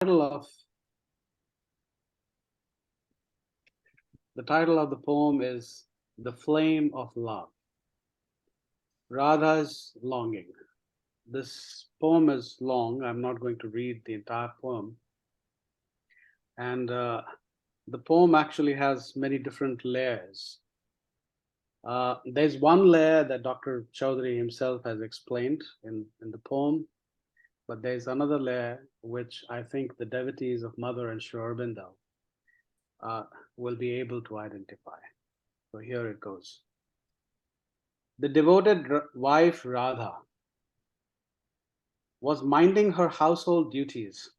title of the title of the poem is The Flame of Love, Radha's Longing. This poem is long. I'm not going to read the entire poem. And the poem actually has many different layers. There's one layer that Dr. Chaudhary himself has explained in the poem, but there's another layer which I think the devotees of Mother and Sri Aurobindo will be able to identify. So here it goes. The devoted wife Radha was minding her household duties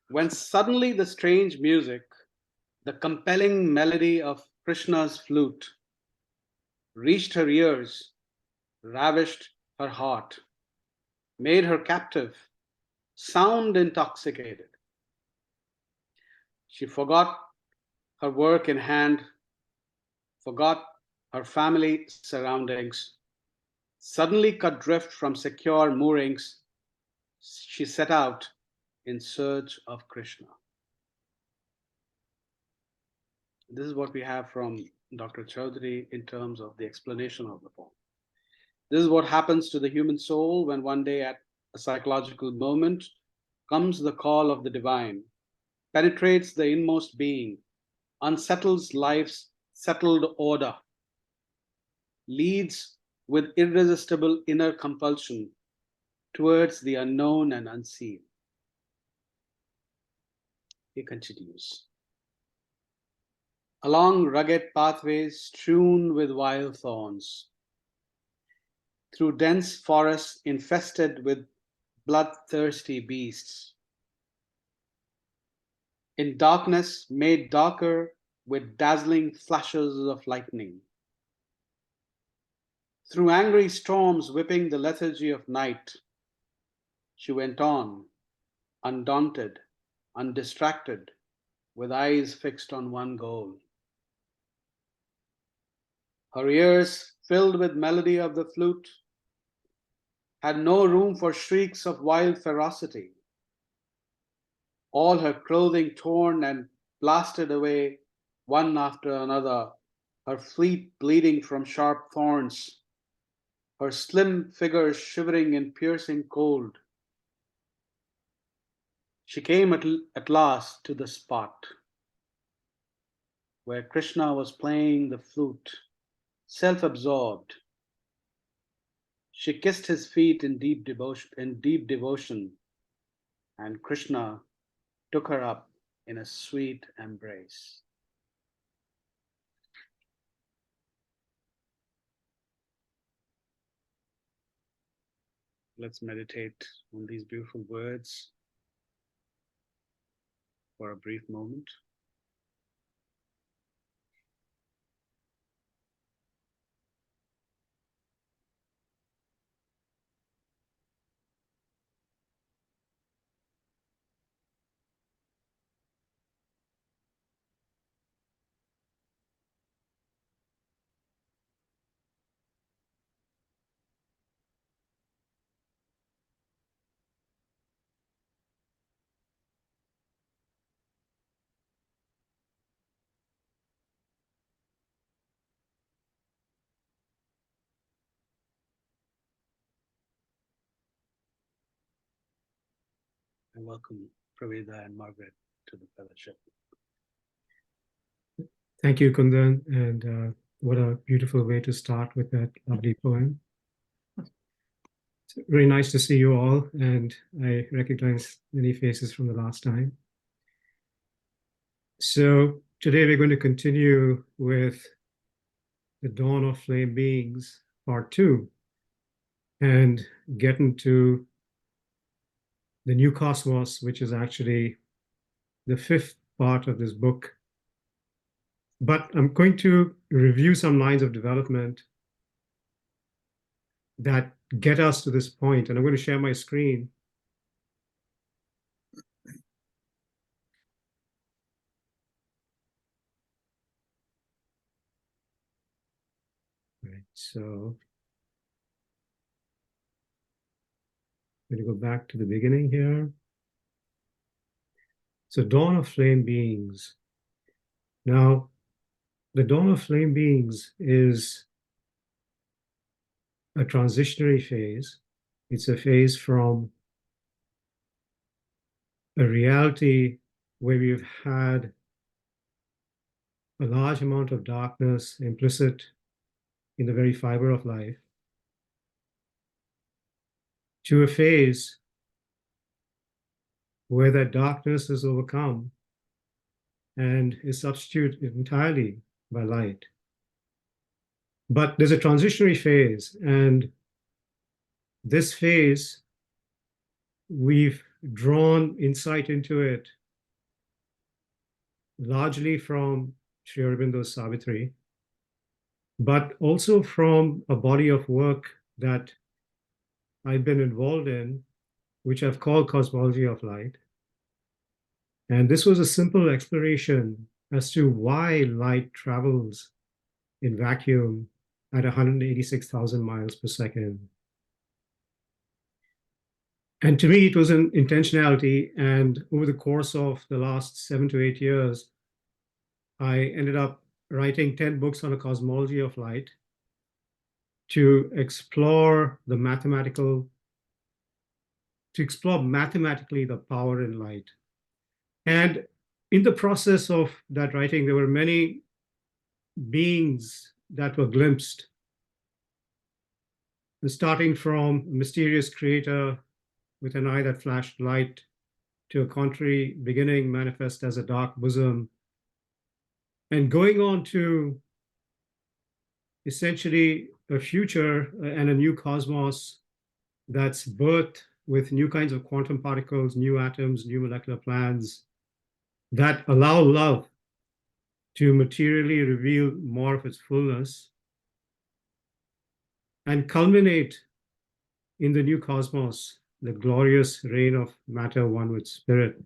when suddenly the strange music, the compelling melody of Krishna's flute, reached her ears, ravished her heart, made her captive, sound intoxicated. She forgot her work in hand, forgot her family surroundings, suddenly cut drift from secure moorings. She set out in search of Krishna. This is what we have from Dr. Chaudhary in terms of the explanation of the poem. This is what happens to the human soul when one day at a psychological moment comes the call of the divine, penetrates the inmost being, unsettles life's settled order, leads with irresistible inner compulsion towards the unknown and unseen. He continues. Along rugged pathways strewn with wild thorns, through dense forests infested with bloodthirsty beasts, in darkness made darker with dazzling flashes of lightning, through angry storms whipping the lethargy of night, she went on, undaunted, undistracted, with eyes fixed on one goal. Her ears, filled with melody of the flute, had no room for shrieks of wild ferocity. All her clothing torn and blasted away, one after another, her fleet bleeding from sharp thorns, her slim figure shivering in piercing cold. She came at last to the spot where Krishna was playing the flute, self-absorbed. She kissed his feet in deep devotion, and Krishna took her up in a sweet embrace. Let's meditate on these beautiful words for a brief moment. And welcome Praveda and Margaret to the fellowship. Thank you, Kundan, and what a beautiful way to start with that lovely poem. It's very nice to see you all, and I recognize many faces from the last time. So today we're going to continue with the Dawn of Flame Beings, Part 2, and get into the New Cosmos, which is actually the 5th part of this book. But I'm going to review some lines of development that get us to this point, and I'm going to share my screen. Right, so I'm going to go back to the beginning here. So, dawn of flame beings. Now, the dawn of flame beings is a transitionary phase. It's a phase from a reality where we've had a large amount of darkness implicit in the very fiber of life to a phase where that darkness is overcome and is substituted entirely by light. But there's a transitionary phase, and this phase, we've drawn insight into it largely from Sri Aurobindo's Savitri, but also from a body of work that I've been involved in, which I've called Cosmology of Light. And this was a simple exploration as to why light travels in vacuum at 186,000 miles per second. And to me, it was an intentionality. And over the course of the last 7 to 8 years, I ended up writing 10 books on the cosmology of light to explore mathematically the power in light. And in the process of that writing, there were many beings that were glimpsed, starting from a mysterious creator with an eye that flashed light to a contrary beginning manifest as a dark bosom, and going on to essentially a future and a new cosmos that's birthed with new kinds of quantum particles, new atoms, new molecular plans that allow love to materially reveal more of its fullness and culminate in the new cosmos, the glorious reign of matter one with spirit.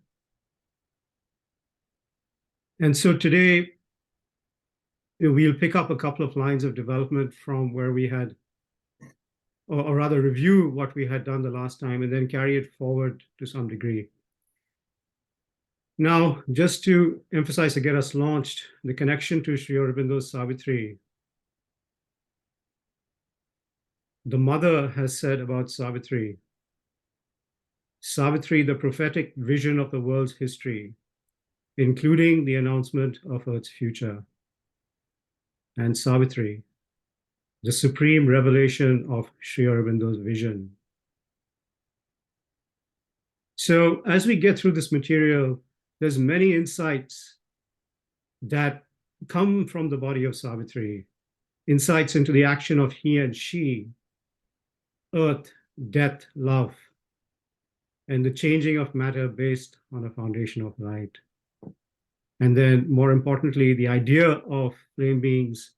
And so today, we'll pick up a couple of lines of development from where we had, or rather review what we had done the last time and then carry it forward to some degree. Now, just to emphasize to get us launched, the connection to Sri Aurobindo's Savitri. The mother has said about Savitri, Savitri, the prophetic vision of the world's history, including the announcement of Earth's future. And Savitri, the supreme revelation of Sri Aurobindo's vision. So as we get through this material, there's many insights that come from the body of Savitri, insights into the action of he and she, earth, death, love, and the changing of matter based on a foundation of light. And then, more importantly, the idea of flame beings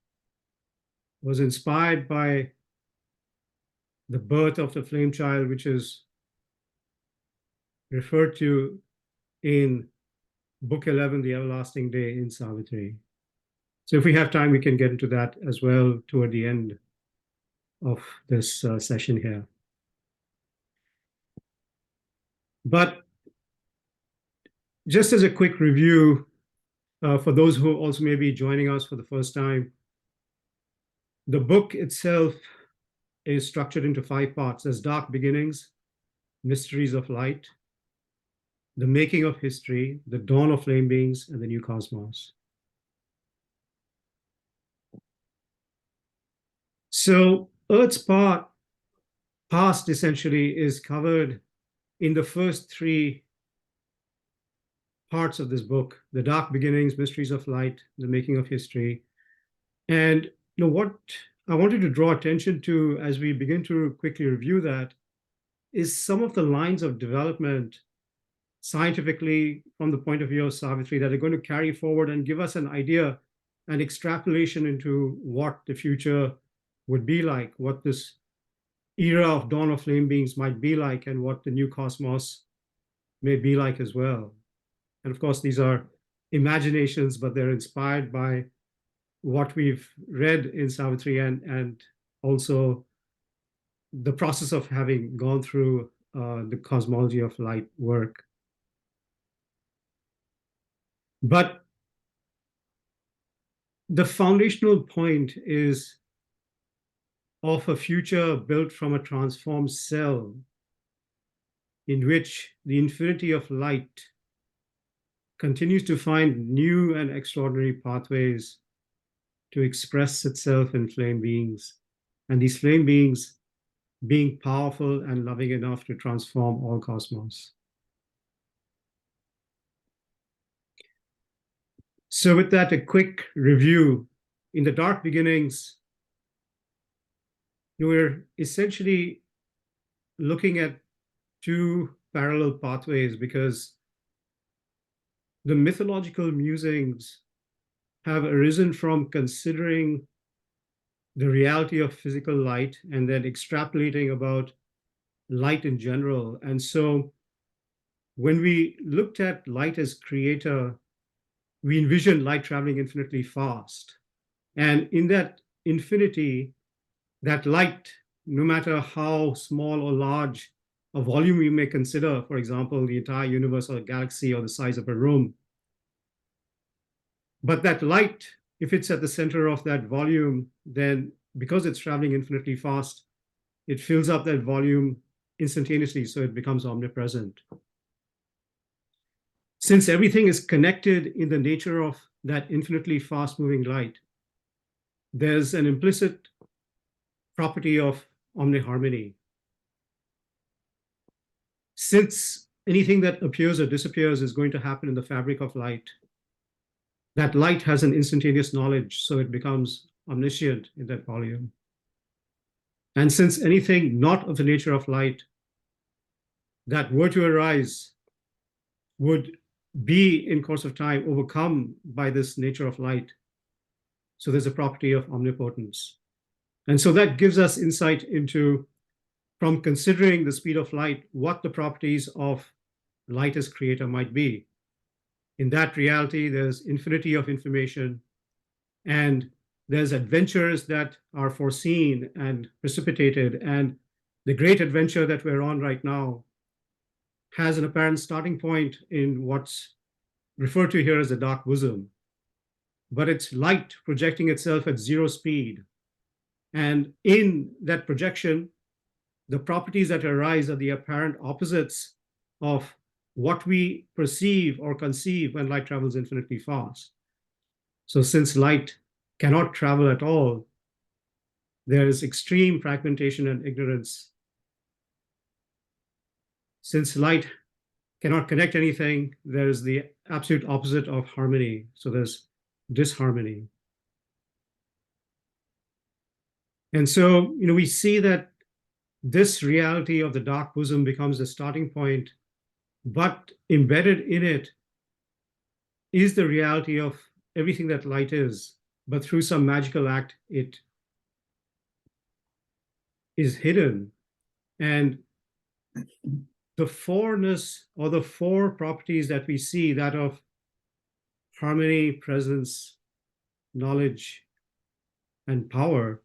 was inspired by the birth of the flame child, which is referred to in Book 11, The Everlasting Day in Savitri. So if we have time, we can get into that as well toward the end of this session here. But just as a quick review, for those who also may be joining us for the first time, the book itself is structured into 5 parts. There's Dark Beginnings, Mysteries of Light, The Making of History, The Dawn of Flame Beings, and The New Cosmos. So Earth's past essentially is covered in the first 3 parts of this book, The Dark Beginnings, Mysteries of Light, The Making of History. And what I wanted to draw attention to as we begin to quickly review that is some of the lines of development scientifically from the point of view of Savitri that are going to carry forward and give us an idea and extrapolation into what the future would be like, what this era of dawn of flame beings might be like, and what the new cosmos may be like as well. And of course, these are imaginations, but they're inspired by what we've read in Savitri and also the process of having gone through the cosmology of light work. But the foundational point is of a future built from a transformed cell in which the infinity of light continues to find new and extraordinary pathways to express itself in flame beings. And these flame beings being powerful and loving enough to transform all cosmos. So with that, a quick review. In the dark beginnings, you were essentially looking at two parallel pathways because the mythological musings have arisen from considering the reality of physical light and then extrapolating about light in general. And so when we looked at light as creator, we envisioned light traveling infinitely fast. And in that infinity, that light, no matter how small or large a volume we may consider, for example, the entire universe or a galaxy or the size of a room, but that light, if it's at the center of that volume, then because it's traveling infinitely fast, it fills up that volume instantaneously, so it becomes omnipresent. Since everything is connected in the nature of that infinitely fast-moving light, there's an implicit property of omniharmony. Since anything that appears or disappears is going to happen in the fabric of light, that light has an instantaneous knowledge, so it becomes omniscient in that volume. And since anything not of the nature of light that were to arise would be in course of time overcome by this nature of light, so there's a property of omnipotence. And so that gives us insight into, from considering the speed of light, what the properties of light as creator might be. In that reality, there's infinity of information, and there's adventures that are foreseen and precipitated. And the great adventure that we're on right now has an apparent starting point in what's referred to here as the dark bosom. But it's light projecting itself at zero speed. And in that projection, the properties that arise are the apparent opposites of what we perceive or conceive when light travels infinitely fast. So since light cannot travel at all, there is extreme fragmentation and ignorance. Since light cannot connect anything, there is the absolute opposite of harmony. So there's disharmony. And so, we see that this reality of the dark bosom becomes the starting point, but embedded in it is the reality of everything that light is, but through some magical act, it is hidden. And the fourness or the four properties that we see, that of harmony, presence, knowledge, and power,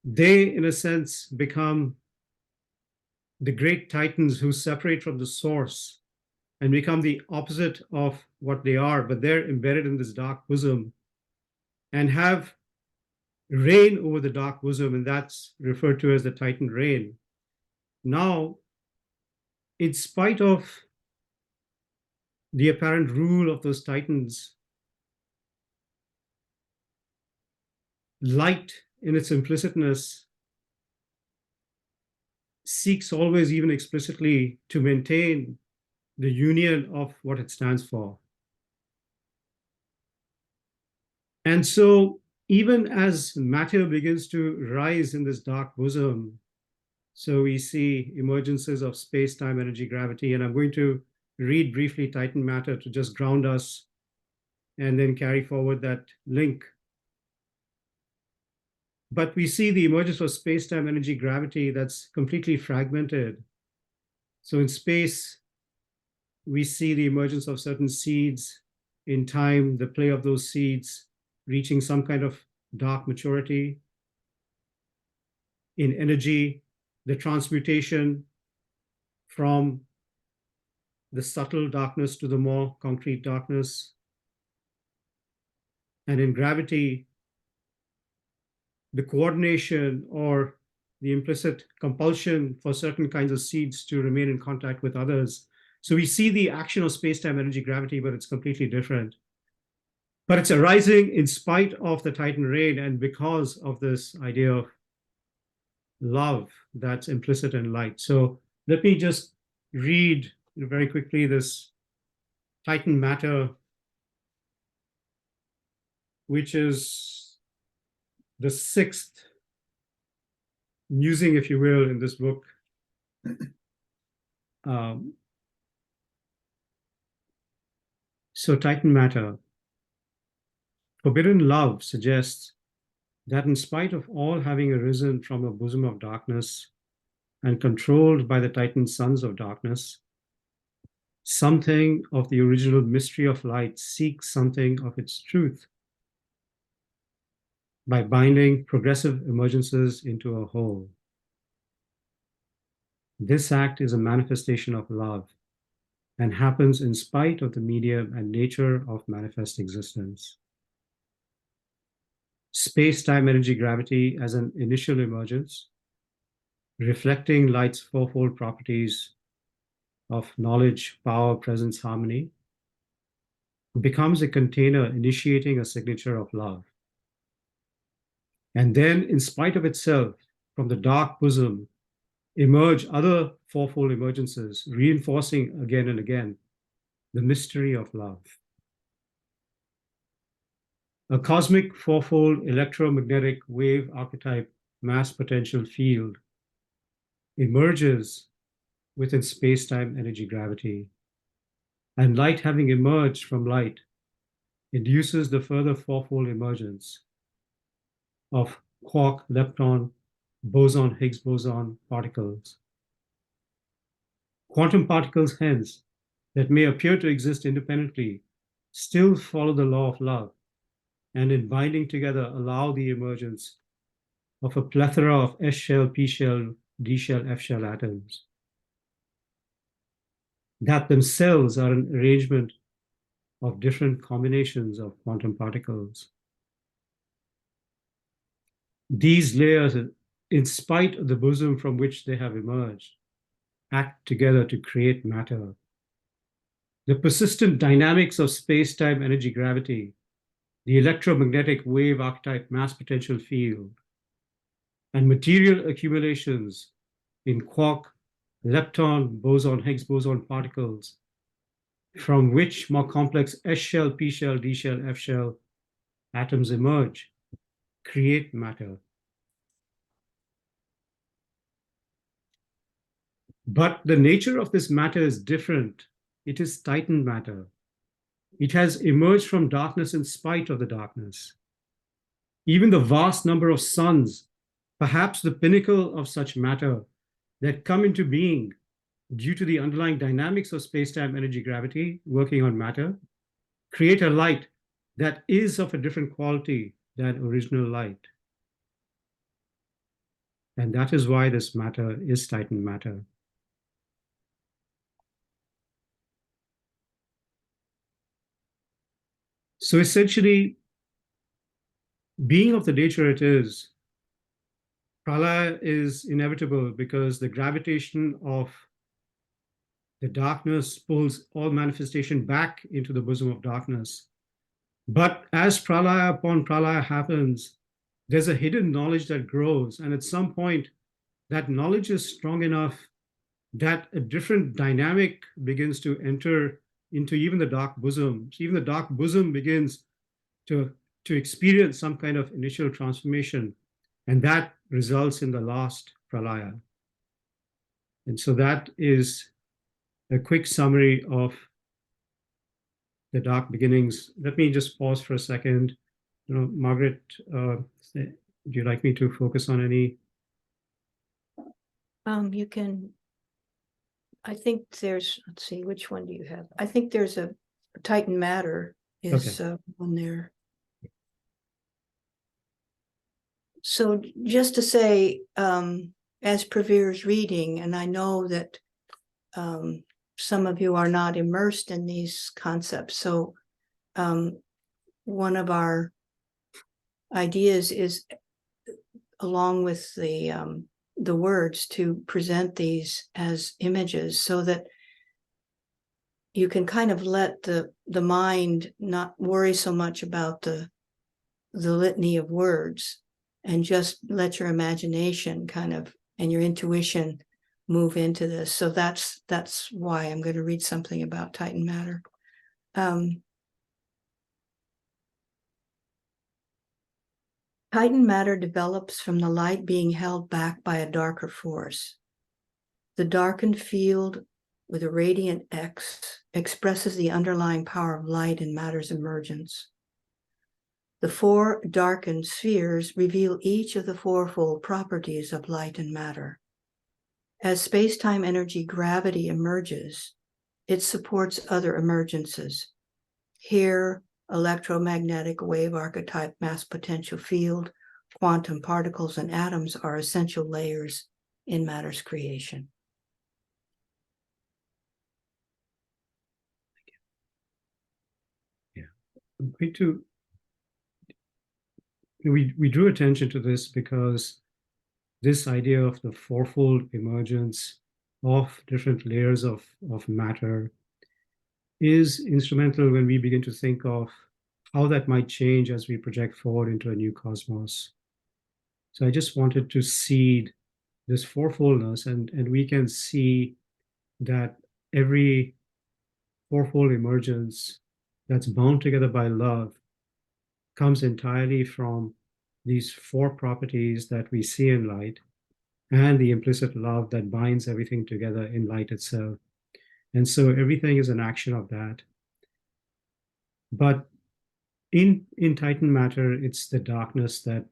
they, in a sense, become the great titans who separate from the source and become the opposite of what they are, but they're embedded in this dark bosom and have reign over the dark bosom, and that's referred to as the Titan reign. Now, in spite of the apparent rule of those titans, light in its implicitness seeks always, even explicitly, to maintain the union of what it stands for. And so, even as matter begins to rise in this dark bosom, so we see emergences of space, time, energy, gravity, and I'm going to read briefly Titan matter to just ground us and then carry forward that link. But we see the emergence of space, time, energy, gravity that's completely fragmented. So in space, we see the emergence of certain seeds. In time, the play of those seeds reaching some kind of dark maturity. In energy, the transmutation from the subtle darkness to the more concrete darkness. And in gravity, the coordination or the implicit compulsion for certain kinds of seeds to remain in contact with others. So we see the action of space-time energy gravity, but it's completely different. But it's arising in spite of the Titan rain and because of this idea of love that's implicit in light. So let me just read very quickly this Titan matter, which is the sixth musing, if you will, in this book. So Titan matter. Forbidden love suggests that in spite of all having arisen from a bosom of darkness and controlled by the Titan sons of darkness, something of the original mystery of light seeks something of its truth by binding progressive emergences into a whole. This act is a manifestation of love and happens in spite of the medium and nature of manifest existence. Space-time energy gravity as an initial emergence, reflecting light's fourfold properties of knowledge, power, presence, harmony, becomes a container initiating a signature of love. And then, in spite of itself, from the dark bosom, emerge other fourfold emergences, reinforcing again and again the mystery of love. A cosmic fourfold electromagnetic wave archetype mass potential field emerges within space-time energy gravity. And light having emerged from light induces the further fourfold emergence of quark, lepton, boson, Higgs boson particles. Quantum particles, hence, that may appear to exist independently, still follow the law of love, and in binding together allow the emergence of a plethora of S shell, P shell, D shell, F shell atoms that themselves are an arrangement of different combinations of quantum particles. These layers, in spite of the bosom from which they have emerged, act together to create matter. The persistent dynamics of space-time energy gravity, the electromagnetic wave archetype mass potential field, and material accumulations in quark, lepton, boson, Higgs boson particles, from which more complex S shell, P shell, D shell, F shell atoms emerge, create matter. But the nature of this matter is different. It is Titan matter. It has emerged from darkness in spite of the darkness. Even the vast number of suns, perhaps the pinnacle of such matter, that come into being due to the underlying dynamics of space-time energy gravity working on matter, create a light that is of a different quality than original light. And that is why this matter is Titan matter. So essentially, being of the nature it is, pralaya is inevitable because the gravitation of the darkness pulls all manifestation back into the bosom of darkness. But as pralaya upon pralaya happens, there's a hidden knowledge that grows. And at some point, that knowledge is strong enough that a different dynamic begins to enter into even the dark bosom. So even the dark bosom begins to experience some kind of initial transformation. And that results in the last pralaya. And so that is a quick summary of the dark beginnings. Let me just pause for a second. Margaret, would you like me to focus on any? You can, I think there's, let's see, which one do you have? I think there's a Titan matter is on there. So just to say, as Praveer's reading, and I know that some of you are not immersed in these concepts. So one of our ideas is, along with the words, to present these as images so that you can kind of let the mind not worry so much about the litany of words, and just let your imagination kind of, and your intuition move into this. So that's why I'm going to read something about Titan matter. Titan matter develops from the light being held back by a darker force. The darkened field with a radiant X expresses the underlying power of light in matter's emergence. The four darkened spheres reveal each of the fourfold properties of light and matter. As space-time energy gravity emerges, it supports other emergences. Here, electromagnetic wave archetype mass potential field, quantum particles, and atoms are essential layers in matter's creation. Yeah. I'm going to, we drew attention to this because this idea of the fourfold emergence of different layers of matter is instrumental when we begin to think of how that might change as we project forward into a new cosmos. So I just wanted to seed this fourfoldness, and we can see that every fourfold emergence that's bound together by love comes entirely from these four properties that we see in light, and the implicit love that binds everything together in light itself. And so everything is an action of that. But in Titan matter, it's the darkness that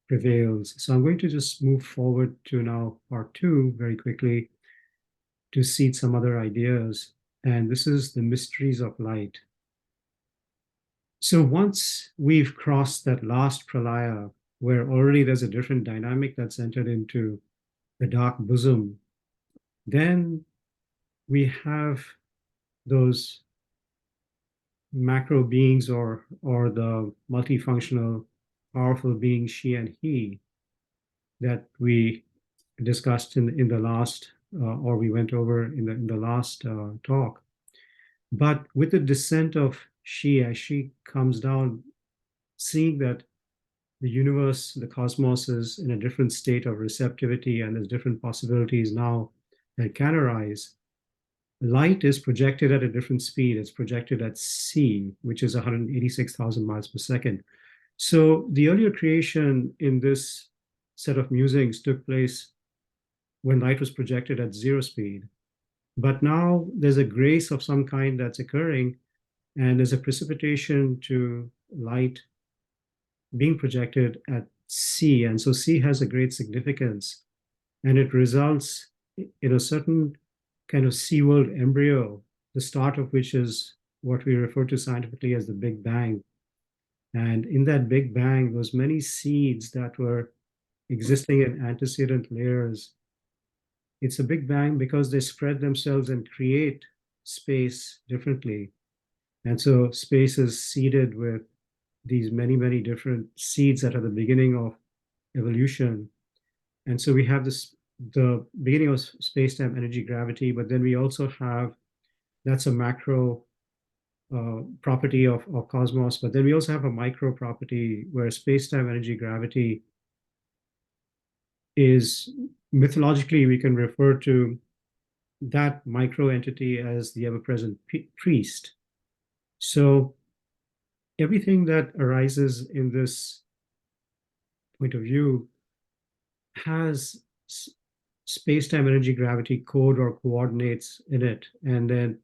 prevails. So I'm going to just move forward to now part 2 very quickly to seed some other ideas. And this is the mysteries of light. So once we've crossed that last pralaya, where already there's a different dynamic that's entered into the dark bosom, then we have those macro beings, or the multifunctional powerful beings, she and he, that we discussed in the last, or we went over in the last talk. But with the descent of she, as she comes down, seeing that the universe, the cosmos, is in a different state of receptivity, and there's different possibilities now that can arise. Light is projected at a different speed. It's projected at c, which is 186,000 miles per second. So the earlier creation in this set of musings took place when light was projected at 0 speed. But now there's a grace of some kind that's occurring, and there's a precipitation to light being projected at c. And so c has a great significance, and it results in a certain kind of sea world embryo, the start of which is what we refer to scientifically as the Big Bang. And in that Big Bang, those many seeds that were existing in antecedent layers, it's a Big Bang because they spread themselves and create space differently. And so space is seeded with these many, many different seeds that are the beginning of evolution. And so we have this, the beginning of space-time energy gravity, but then we also have, that's a macro property of cosmos, but then we also have a micro property where space-time energy gravity is, mythologically, we can refer to that micro entity as the ever-present priest. So everything that arises in this point of view has space-time energy gravity code or coordinates in it. And then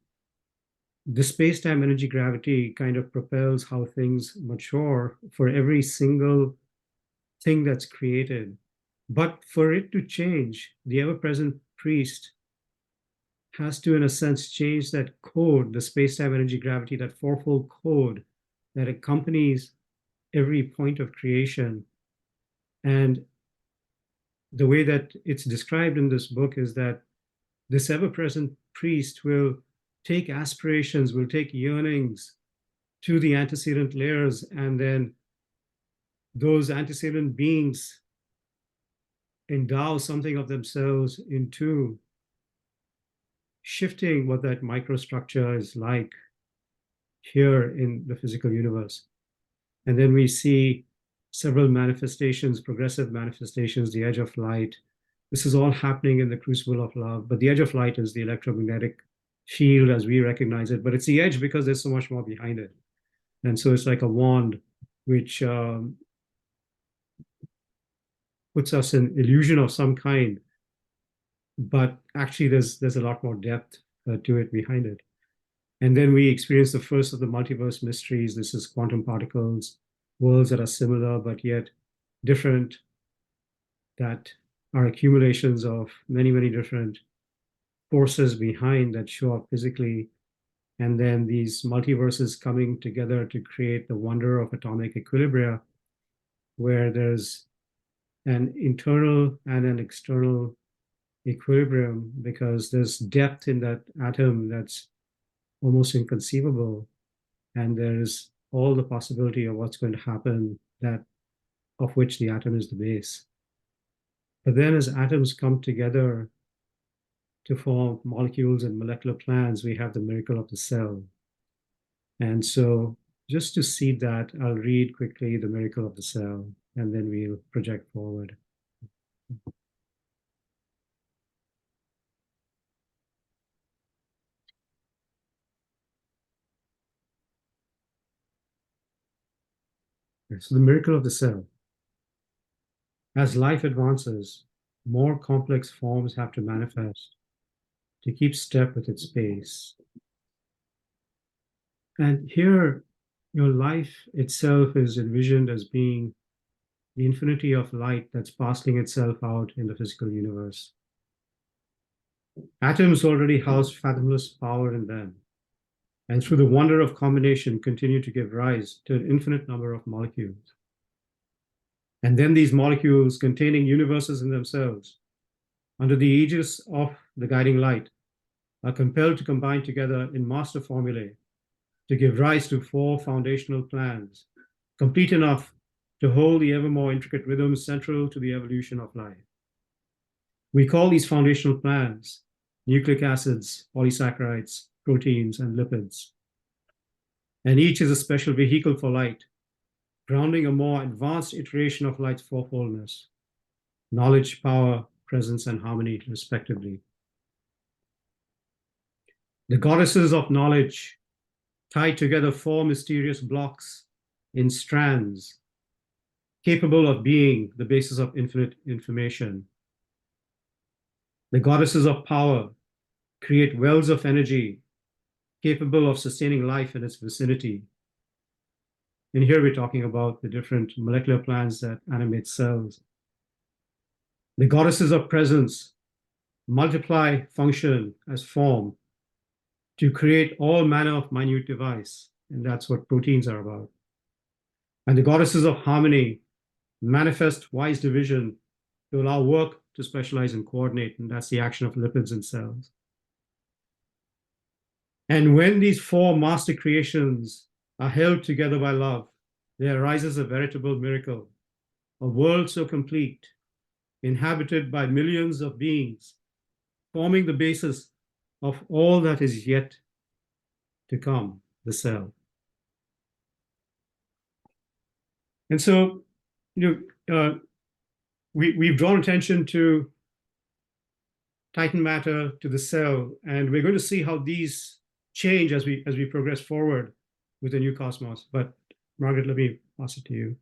the space-time energy gravity kind of propels how things mature for every single thing that's created. But for it to change, the ever-present priest has to, in a sense, change that code, the space-time energy gravity, that fourfold code that accompanies every point of creation. And the way that it's described in this book is that this ever-present priest will take aspirations, will take yearnings to the antecedent layers, and then those antecedent beings endow something of themselves into shifting what that microstructure is like here in the physical universe. And then we see several manifestations, progressive manifestations, the edge of light. This is all happening in the crucible of love, but the edge of light is the electromagnetic field as we recognize it, but it's the edge because there's so much more behind it. And so it's like a wand which puts us in illusion of some kind, but actually there's a lot more depth to it behind it. And then we experience the first of the multiverse mysteries. This is quantum particles, worlds that are similar but yet different, that are accumulations of many, many different forces behind that show up physically. And then these multiverses coming together to create the wonder of atomic equilibria, where there's an internal and an external equilibrium, because there's depth in that atom that's almost inconceivable. And there's all the possibility of what's going to happen, that of which the atom is the base. But then as atoms come together to form molecules and molecular plans, we have the miracle of the cell. And so just to see that, I'll read quickly the miracle of the cell, and then we'll project forward. So the miracle of the cell. As life advances, more complex forms have to manifest to keep step with its pace. And here, your life itself is envisioned as being the infinity of light that's parceling itself out in the physical universe. Atoms already house fathomless power in them, and through the wonder of combination continue to give rise to an infinite number of molecules. And then these molecules, containing universes in themselves, under the aegis of the guiding light, are compelled to combine together in master formulae to give rise to 4 foundational plans, complete enough to hold the ever more intricate rhythms central to the evolution of life. We call these foundational plans nucleic acids, polysaccharides, proteins, and lipids. And each is a special vehicle for light, grounding a more advanced iteration of light's fourfoldness: knowledge, power, presence, and harmony, respectively. The goddesses of knowledge tied together 4 mysterious blocks in strands, capable of being the basis of infinite information. The goddesses of power create wells of energy capable of sustaining life in its vicinity. And here we're talking about the different molecular plans that animate cells. The goddesses of presence multiply function as form to create all manner of minute device, and that's what proteins are about. And the goddesses of harmony manifest wise division to allow work to specialize and coordinate, and that's the action of lipids in cells. And when these 4 master creations are held together by love, there arises a veritable miracle, a world so complete, inhabited by millions of beings, forming the basis of all that is yet to come, the cell. And so, we've drawn attention to Titan matter, to the cell, and we're going to see how these change as we progress forward with the new cosmos. But Margaret, let me pass it to you.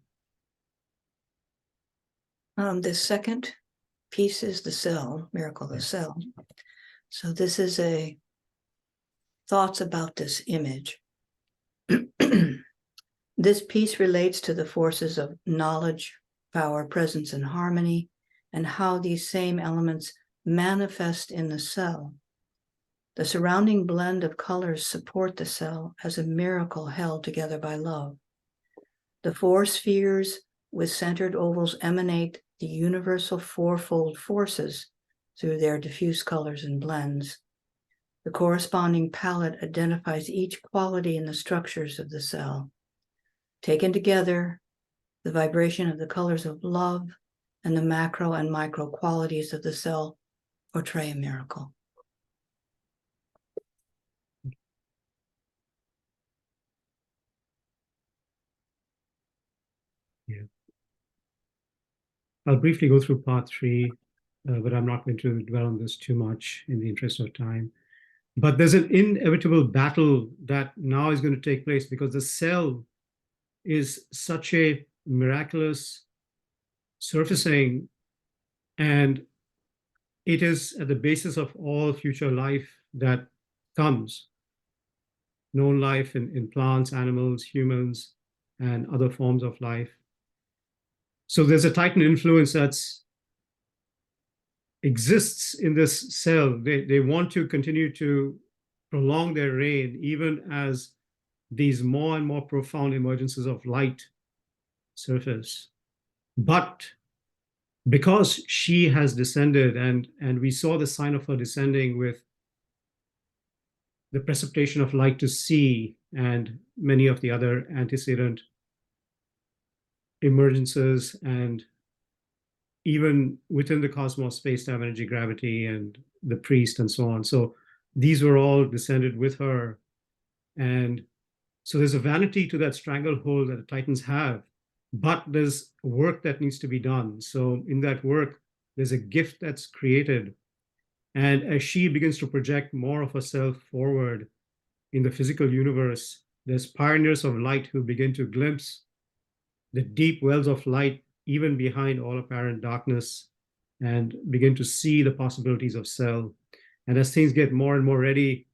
The second piece is the cell, miracle of the cell. So this is a thoughts about this image. This piece relates to the forces of knowledge, power, presence, and harmony, and how these same elements manifest in the cell. The surrounding blend of colors support the cell as a miracle held together by love. The 4 spheres with centered ovals emanate the universal fourfold forces through their diffuse colors and blends. The corresponding palette identifies each quality in the structures of the cell. Taken together, the vibration of the colors of love and the macro and micro qualities of the cell portray a miracle. Yeah. I'll briefly go through part 3, but I'm not going to dwell on this too much in the interest of time. But there's an inevitable battle that now is going to take place because the cell is such a miraculous surfacing, and it is at the basis of all future life that comes, known life in plants, animals, humans, and other forms of life. So there's a Titan influence that's exists in this cell. They want to continue to prolong their reign, even as these more and more profound emergences of light surface. But because she has descended, and we saw the sign of her descending with the precipitation of light to sea and many of the other antecedent emergences, and even within the cosmos, space-time, energy, gravity, and the priest, and so on. So these were all descended with her. And so there's a vanity to that stranglehold that the Titans have, but there's work that needs to be done. So in that work, there's a gift that's created. And as she begins to project more of herself forward in the physical universe, there's pioneers of light who begin to glimpse the deep wells of light even behind all apparent darkness, and begin to see the possibilities of cell. And as things get more and more ready,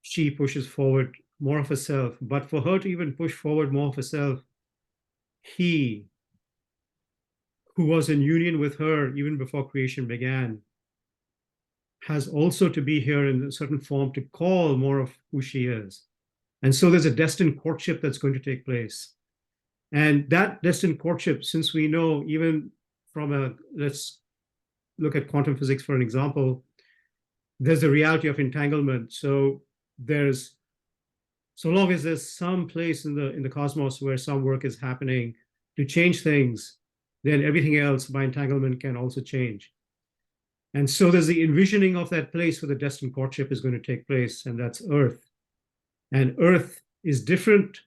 she pushes forward more of herself. But for her to even push forward more of herself, he, who was in union with her even before creation began, has also to be here in a certain form to call more of who she is. And so there's a destined courtship that's going to take place. And that destined courtship, since we know even from let's look at quantum physics for an example, there's the reality of entanglement. So so long as there's some place in the cosmos where some work is happening to change things, then everything else by entanglement can also change. And so there's the envisioning of that place where the destined courtship is going to take place, and that's Earth. And Earth is different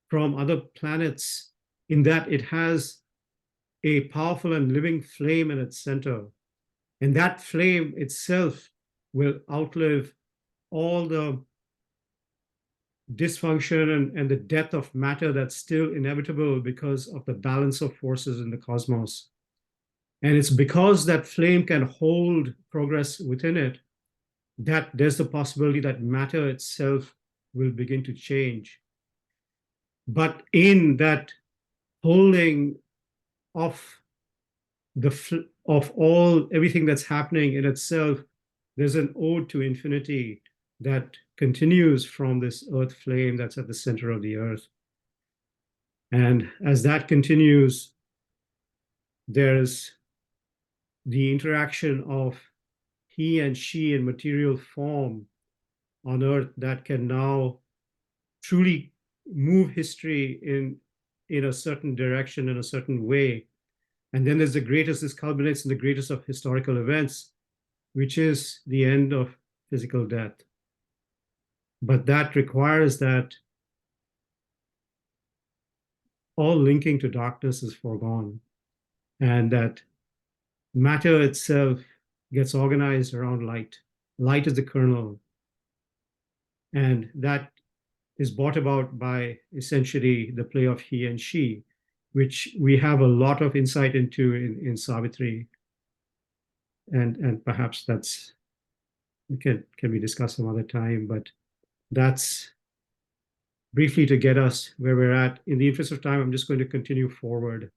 from other planets in that it has a powerful and living flame in its center. And that flame itself will outlive all the dysfunction and the death of matter that's still inevitable because of the balance of forces in the cosmos. And it's because that flame can hold progress within it that there's the possibility that matter itself will begin to change. But in that holding of of everything that's happening in itself, there's an ode to infinity that continues from this earth flame that's at the center of the earth. And as that continues, there's the interaction of he and she in material form on earth that can now truly move history in a certain direction, in a certain way. And then there's this culminates in the greatest of historical events, which is the end of physical death. But that requires that all linking to darkness is foregone, and that matter itself gets organized around light. Light is the kernel, and that is brought about by essentially the play of he and she, which we have a lot of insight into in Savitri. And perhaps that's can be discussed some other time, but that's briefly to get us where we're at. In the interest of time, I'm just going to continue forward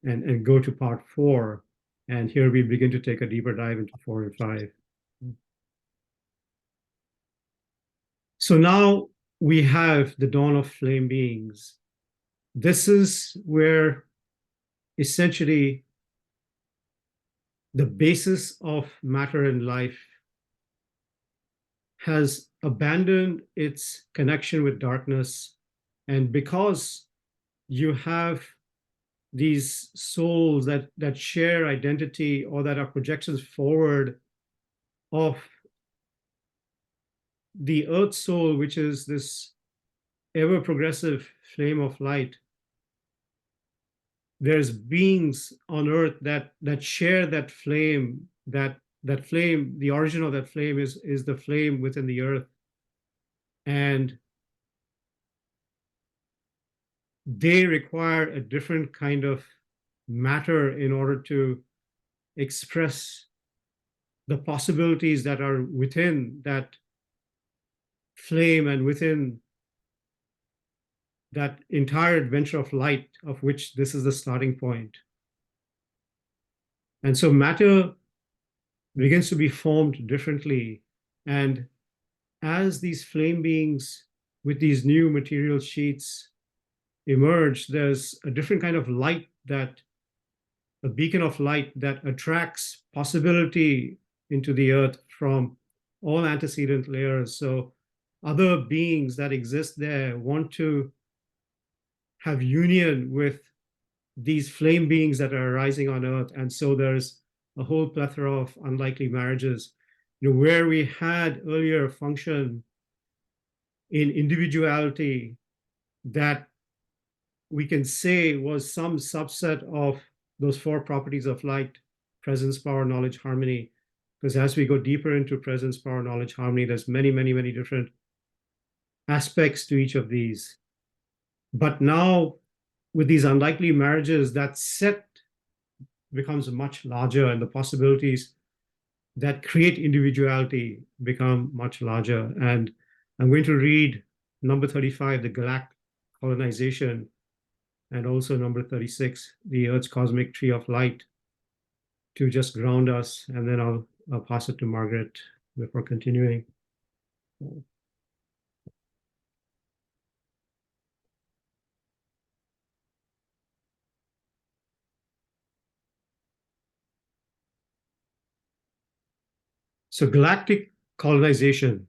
and go to part 4. And here we begin to take a deeper dive into 4 and 5. So now we have the dawn of flame beings. This is where essentially the basis of matter and life has abandoned its connection with darkness. And because you have these souls that share identity or that are projections forward of the earth soul, which is this ever progressive flame of light, there's beings on earth that share that flame, that flame, the origin of that flame is the flame within the earth. And they require a different kind of matter in order to express the possibilities that are within that flame and within that entire adventure of light, of which this is the starting point. And so matter begins to be formed differently. And as these flame beings with these new material sheets emerge, there's a different kind of light, that a beacon of light that attracts possibility into the earth from all antecedent layers. So other beings that exist there want to have union with these flame beings that are arising on earth. And so there's a whole plethora of unlikely marriages, where we had earlier function in individuality that we can say was some subset of those four properties of light: presence, power, knowledge, harmony. Because as we go deeper into presence, power, knowledge, harmony, there's many, many, many different aspects to each of these. But now, with these unlikely marriages, that set becomes much larger, and the possibilities that create individuality become much larger. And I'm going to read number 35, the galactic colonization, and also number 36, the Earth's cosmic tree of light, to just ground us, and then I'll pass it to Margaret before continuing. So galactic colonization.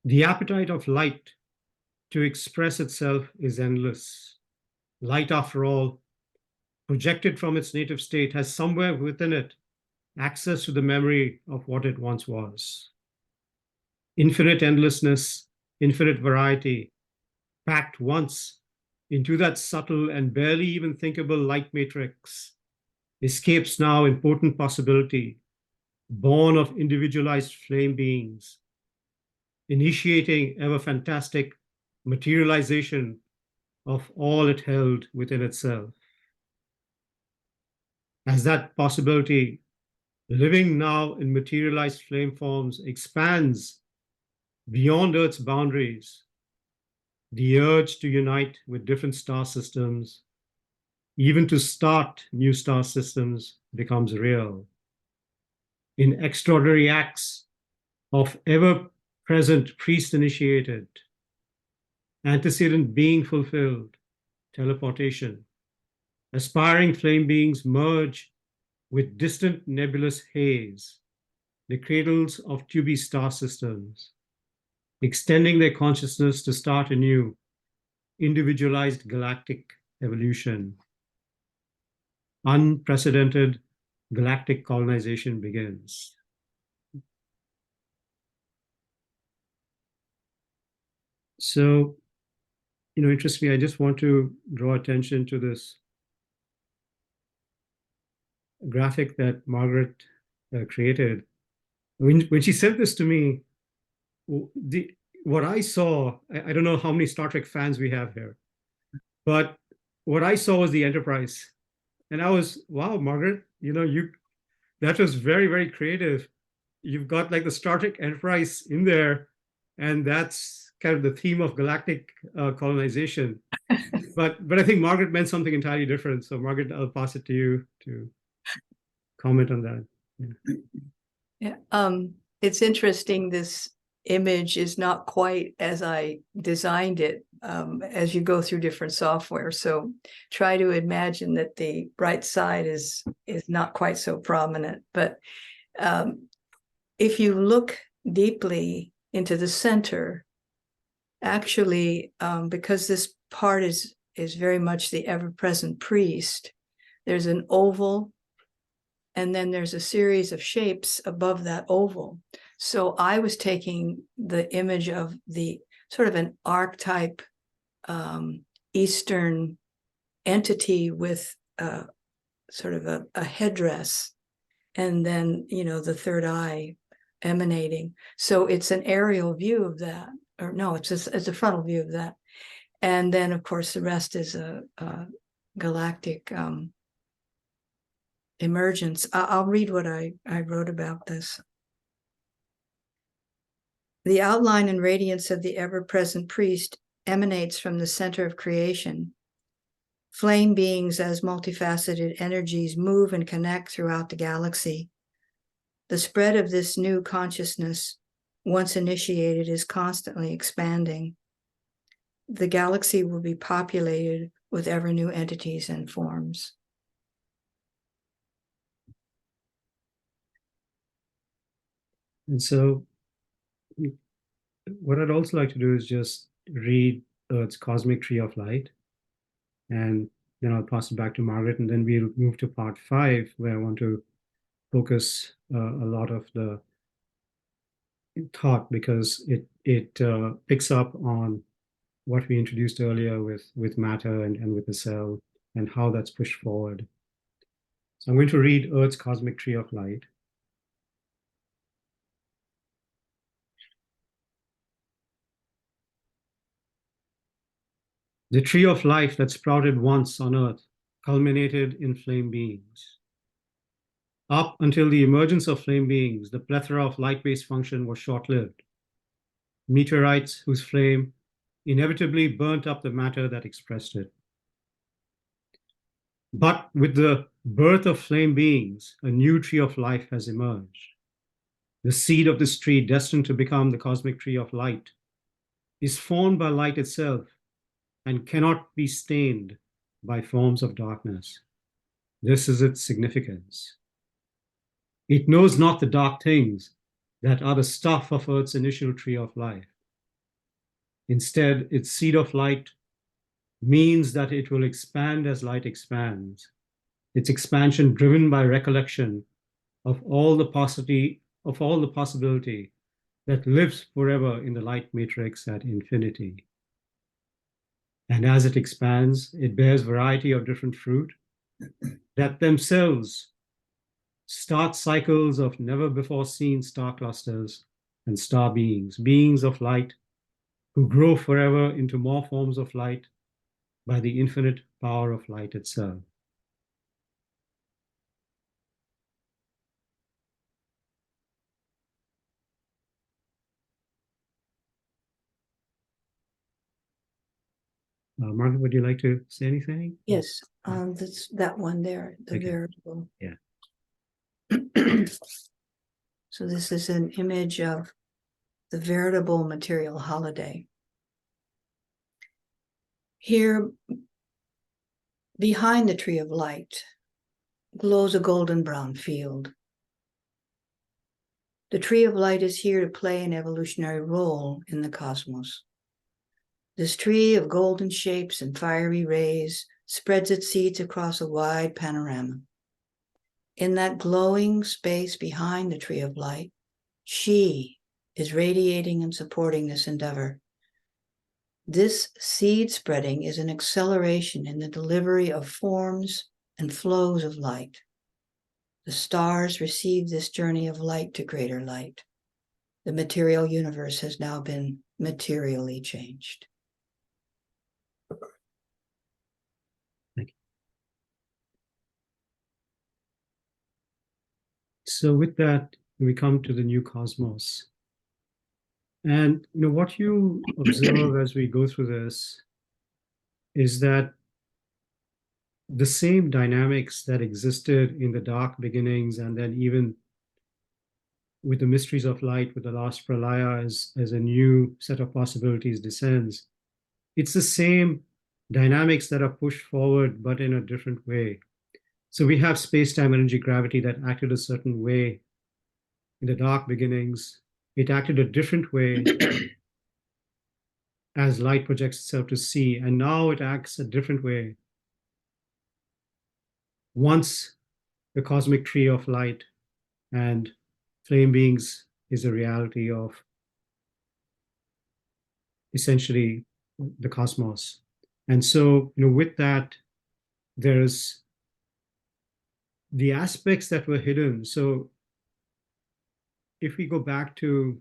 The appetite of light to express itself is endless. Light, after all, projected from its native state, has somewhere within it access to the memory of what it once was. Infinite endlessness, infinite variety, packed once into that subtle and barely even thinkable light matrix, escapes now in potent possibility, born of individualized flame beings, initiating ever fantastic materialization of all it held within itself. As that possibility, living now in materialized flame forms, expands beyond Earth's boundaries, the urge to unite with different star systems, even to start new star systems, becomes real. In extraordinary acts of ever-present priest-initiated, antecedent being fulfilled, teleportation, aspiring flame beings merge with distant nebulous haze, the cradles of tubby star systems, extending their consciousness to start a new, individualized galactic evolution. Unprecedented galactic colonization begins. So, interestingly, I just want to draw attention to this graphic that Margaret created. When she sent this to me, what I saw, I don't know how many Star Trek fans we have here, but what I saw was the Enterprise. And I was, wow, Margaret, that was very, very creative. You've got like the Star Trek Enterprise in there, and that's kind of the theme of galactic colonization. But I think Margaret meant something entirely different. So Margaret, I'll pass it to you to comment on that. Yeah, it's interesting. This image is not quite as I designed it, as you go through different software. So try to imagine that the right side is not quite so prominent. But if you look deeply into the center, actually, because this part is very much the ever-present priest, there's an oval, and then there's a series of shapes above that oval. So I was taking the image of the sort of an archetype Eastern entity with sort of a headdress, and then, you know, the third eye emanating. So it's an aerial view of that, or no, it's a frontal view of that. And then, of course, the rest is a galactic emergence. I'll read what I wrote about this. The outline and radiance of the ever-present priest emanates from the center of creation. Flame beings as multifaceted energies move and connect throughout the galaxy. The spread of this new consciousness, once initiated, is constantly expanding. The galaxy will be populated with ever new entities and forms. And so what I'd also like to do is just read Earth's cosmic tree of light, and then I'll pass it back to Margaret, and then we'll move to part 5, where I want to focus a lot of the thought, because it picks up on what we introduced earlier with matter and with the cell, and how that's pushed forward. So I'm going to read Earth's cosmic tree of light. The tree of life that sprouted once on Earth culminated in flame beings. Up until the emergence of flame beings, the plethora of light-based function was short-lived. Meteorites whose flame inevitably burnt up the matter that expressed it. But with the birth of flame beings, a new tree of life has emerged. The seed of this tree, destined to become the cosmic tree of light, is formed by light itself and cannot be stained by forms of darkness. This is its significance. It knows not the dark things that are the stuff of Earth's initial tree of life. Instead, its seed of light means that it will expand as light expands, its expansion driven by recollection of all the possibility that lives forever in the light matrix at infinity. And as it expands, it bears variety of different fruit that themselves start cycles of never before seen star clusters and star beings, beings of light who grow forever into more forms of light by the infinite power of light itself. Margaret, would you like to say anything? Yes, that's that one there, the Okay. veritable. Yeah. So this is an image of the veritable material holiday. Here, behind the tree of light, glows a golden brown field. The tree of light is here to play an evolutionary role in the cosmos. This tree of golden shapes and fiery rays spreads its seeds across a wide panorama. In that glowing space behind the tree of light, she is radiating and supporting this endeavor. This seed spreading is an acceleration in the delivery of forms and flows of light. The stars receive this journey of light to greater light. The material universe has now been materially changed. Thank you. So with that, we come to the new cosmos. And what you observe as we go through this is that the same dynamics that existed in the dark beginnings, and then even with the mysteries of light, with the last pralaya, as a new set of possibilities descends, it's the same dynamics that are pushed forward, but in a different way. So we have space-time energy gravity that acted a certain way in the dark beginnings, it acted a different way as light projects itself to see, and now it acts a different way once the cosmic tree of light and flame beings is a reality of essentially the cosmos. And so, with that, there's the aspects that were hidden. So if we go back to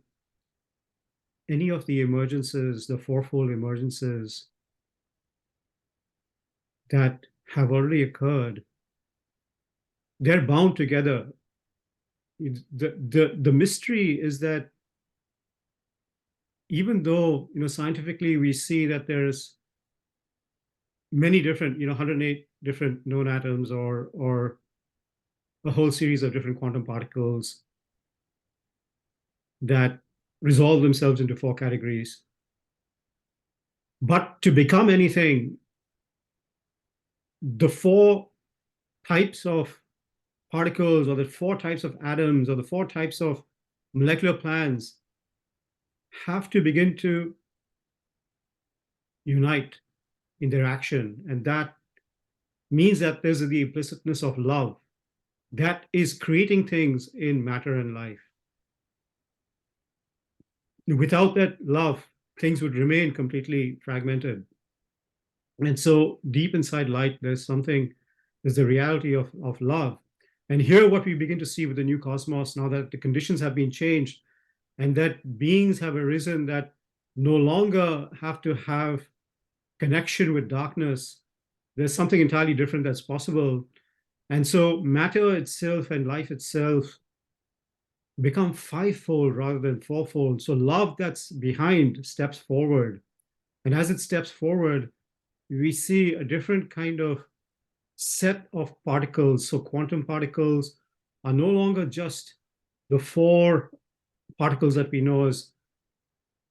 any of the emergences, the fourfold emergences that have already occurred, they're bound together. The mystery is that even though scientifically we see that there's many different 108 different known atoms or a whole series of different quantum particles that resolve themselves into four categories, but to become anything, the four types of particles or the four types of atoms or the four types of molecular plans have to begin to unite in their action. And that means that there's the implicitness of love that is creating things in matter and life. Without that love, things would remain completely fragmented. And so deep inside light, there's the reality of love. And here, what we begin to see with the new cosmos, now that the conditions have been changed and that beings have arisen that no longer have to have connection with darkness, there's something entirely different that's possible. And so matter itself and life itself become fivefold rather than fourfold. So love that's behind steps forward. And as it steps forward, we see a different kind of set of particles. So quantum particles are no longer just the four particles that we know as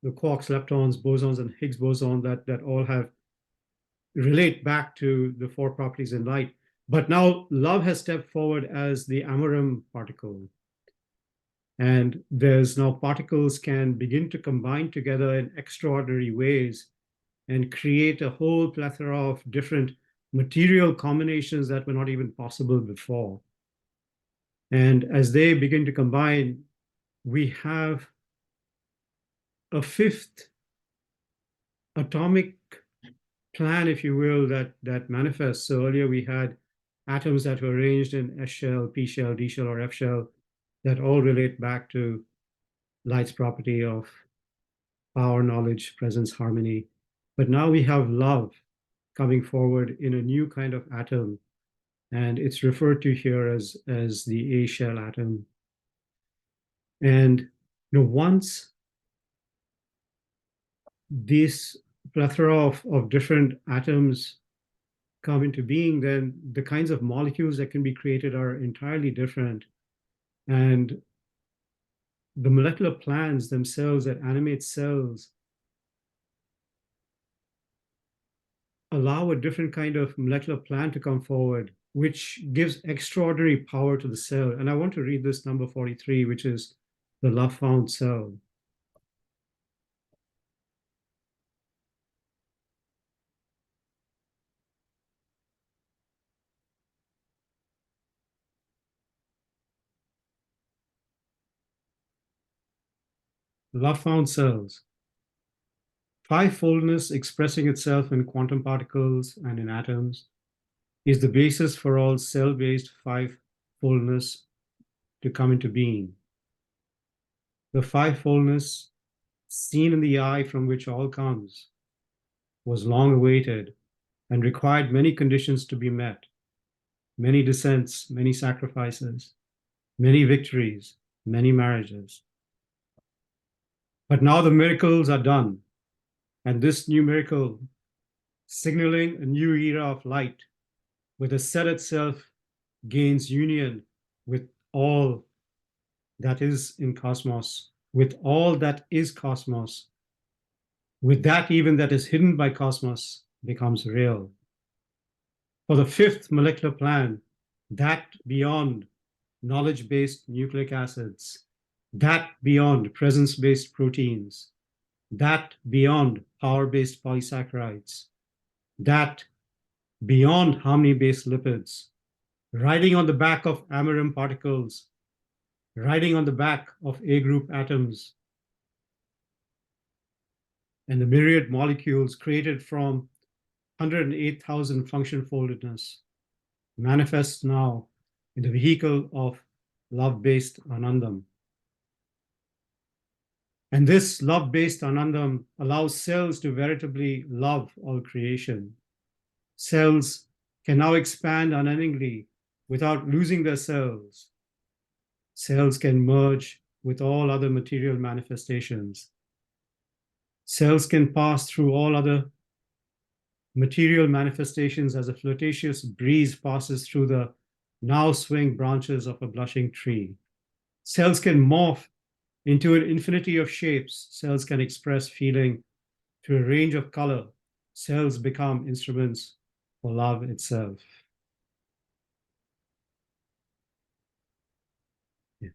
the quarks, leptons, bosons, and Higgs boson that all relate back to the four properties in light. But now love has stepped forward as the amaram particle. And there's now particles can begin to combine together in extraordinary ways and create a whole plethora of different material combinations that were not even possible before. And as they begin to combine, we have a fifth atomic plan, if you will, that manifests. So earlier we had atoms that were arranged in S shell, P shell, D shell, or F shell that all relate back to light's property of power, knowledge, presence, harmony. But now we have love coming forward in a new kind of atom, and it's referred to here as the A shell atom. And once this plethora of different atoms come into being, then the kinds of molecules that can be created are entirely different. And the molecular plans themselves that animate cells allow a different kind of molecular plan to come forward, which gives extraordinary power to the cell. And I want to read this number 43, which is the love found cell. Love found cells. Fivefoldness expressing itself in quantum particles and in atoms is the basis for all cell-based fivefoldness to come into being. The fivefoldness, seen in the eye from which all comes, was long awaited and required many conditions to be met, many descents, many sacrifices, many victories, many marriages. But now the miracles are done, and this new miracle, signaling a new era of light, where the cell itself gains union with all that is in cosmos, with all that is cosmos, with that even that is hidden by cosmos becomes real. For the fifth molecular plan, that beyond knowledge-based nucleic acids, that beyond presence-based proteins, that beyond power-based polysaccharides, that beyond harmony-based lipids, riding on the back of amiram particles, riding on the back of A group atoms, and the myriad molecules created from 108,000 function foldedness manifests now in the vehicle of love-based Anandam. And this love-based Anandam allows cells to veritably love all creation. Cells can now expand unendingly without losing their cells. Cells can merge with all other material manifestations. Cells can pass through all other material manifestations as a flirtatious breeze passes through the now swing branches of a blushing tree. Cells can morph into an infinity of shapes. Cells can express feeling through a range of color. Cells become instruments for love itself. Yeah.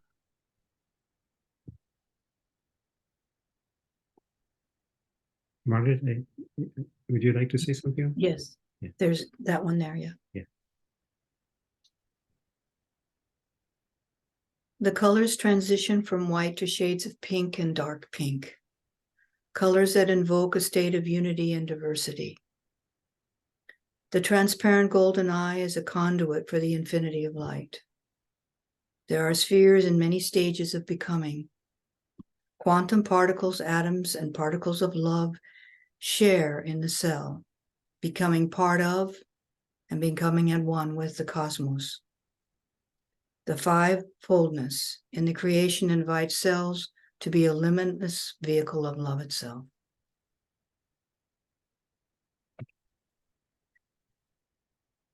Margaret, would you like to say something? Yes, Yeah. there's that one there, yeah. Yeah. The colors transition from white to shades of pink and dark pink, colors that invoke a state of unity and diversity. The transparent golden eye is a conduit for the infinity of light. There are spheres in many stages of becoming. Quantum particles, atoms, and particles of love share in the cell, becoming part of and becoming at one with the cosmos. The five-foldness in the creation invites cells to be a limitless vehicle of love itself.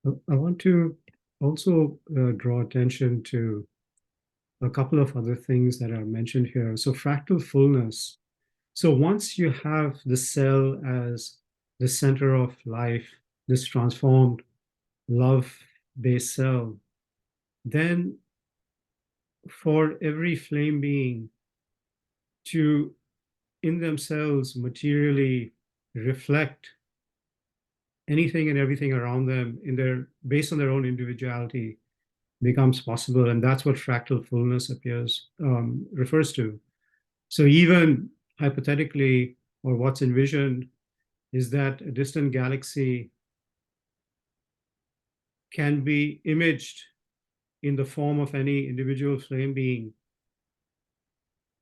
I want to also draw attention to a couple of other things that are mentioned here. So fractal fullness. So once you have the cell as the center of life, this transformed love-based cell, then for every flame being to in themselves materially reflect anything and everything around them in their based on their own individuality becomes possible, and that's what fractal fullness refers to. So even hypothetically, or what's envisioned, is that a distant galaxy can be imaged in the form of any individual flame being,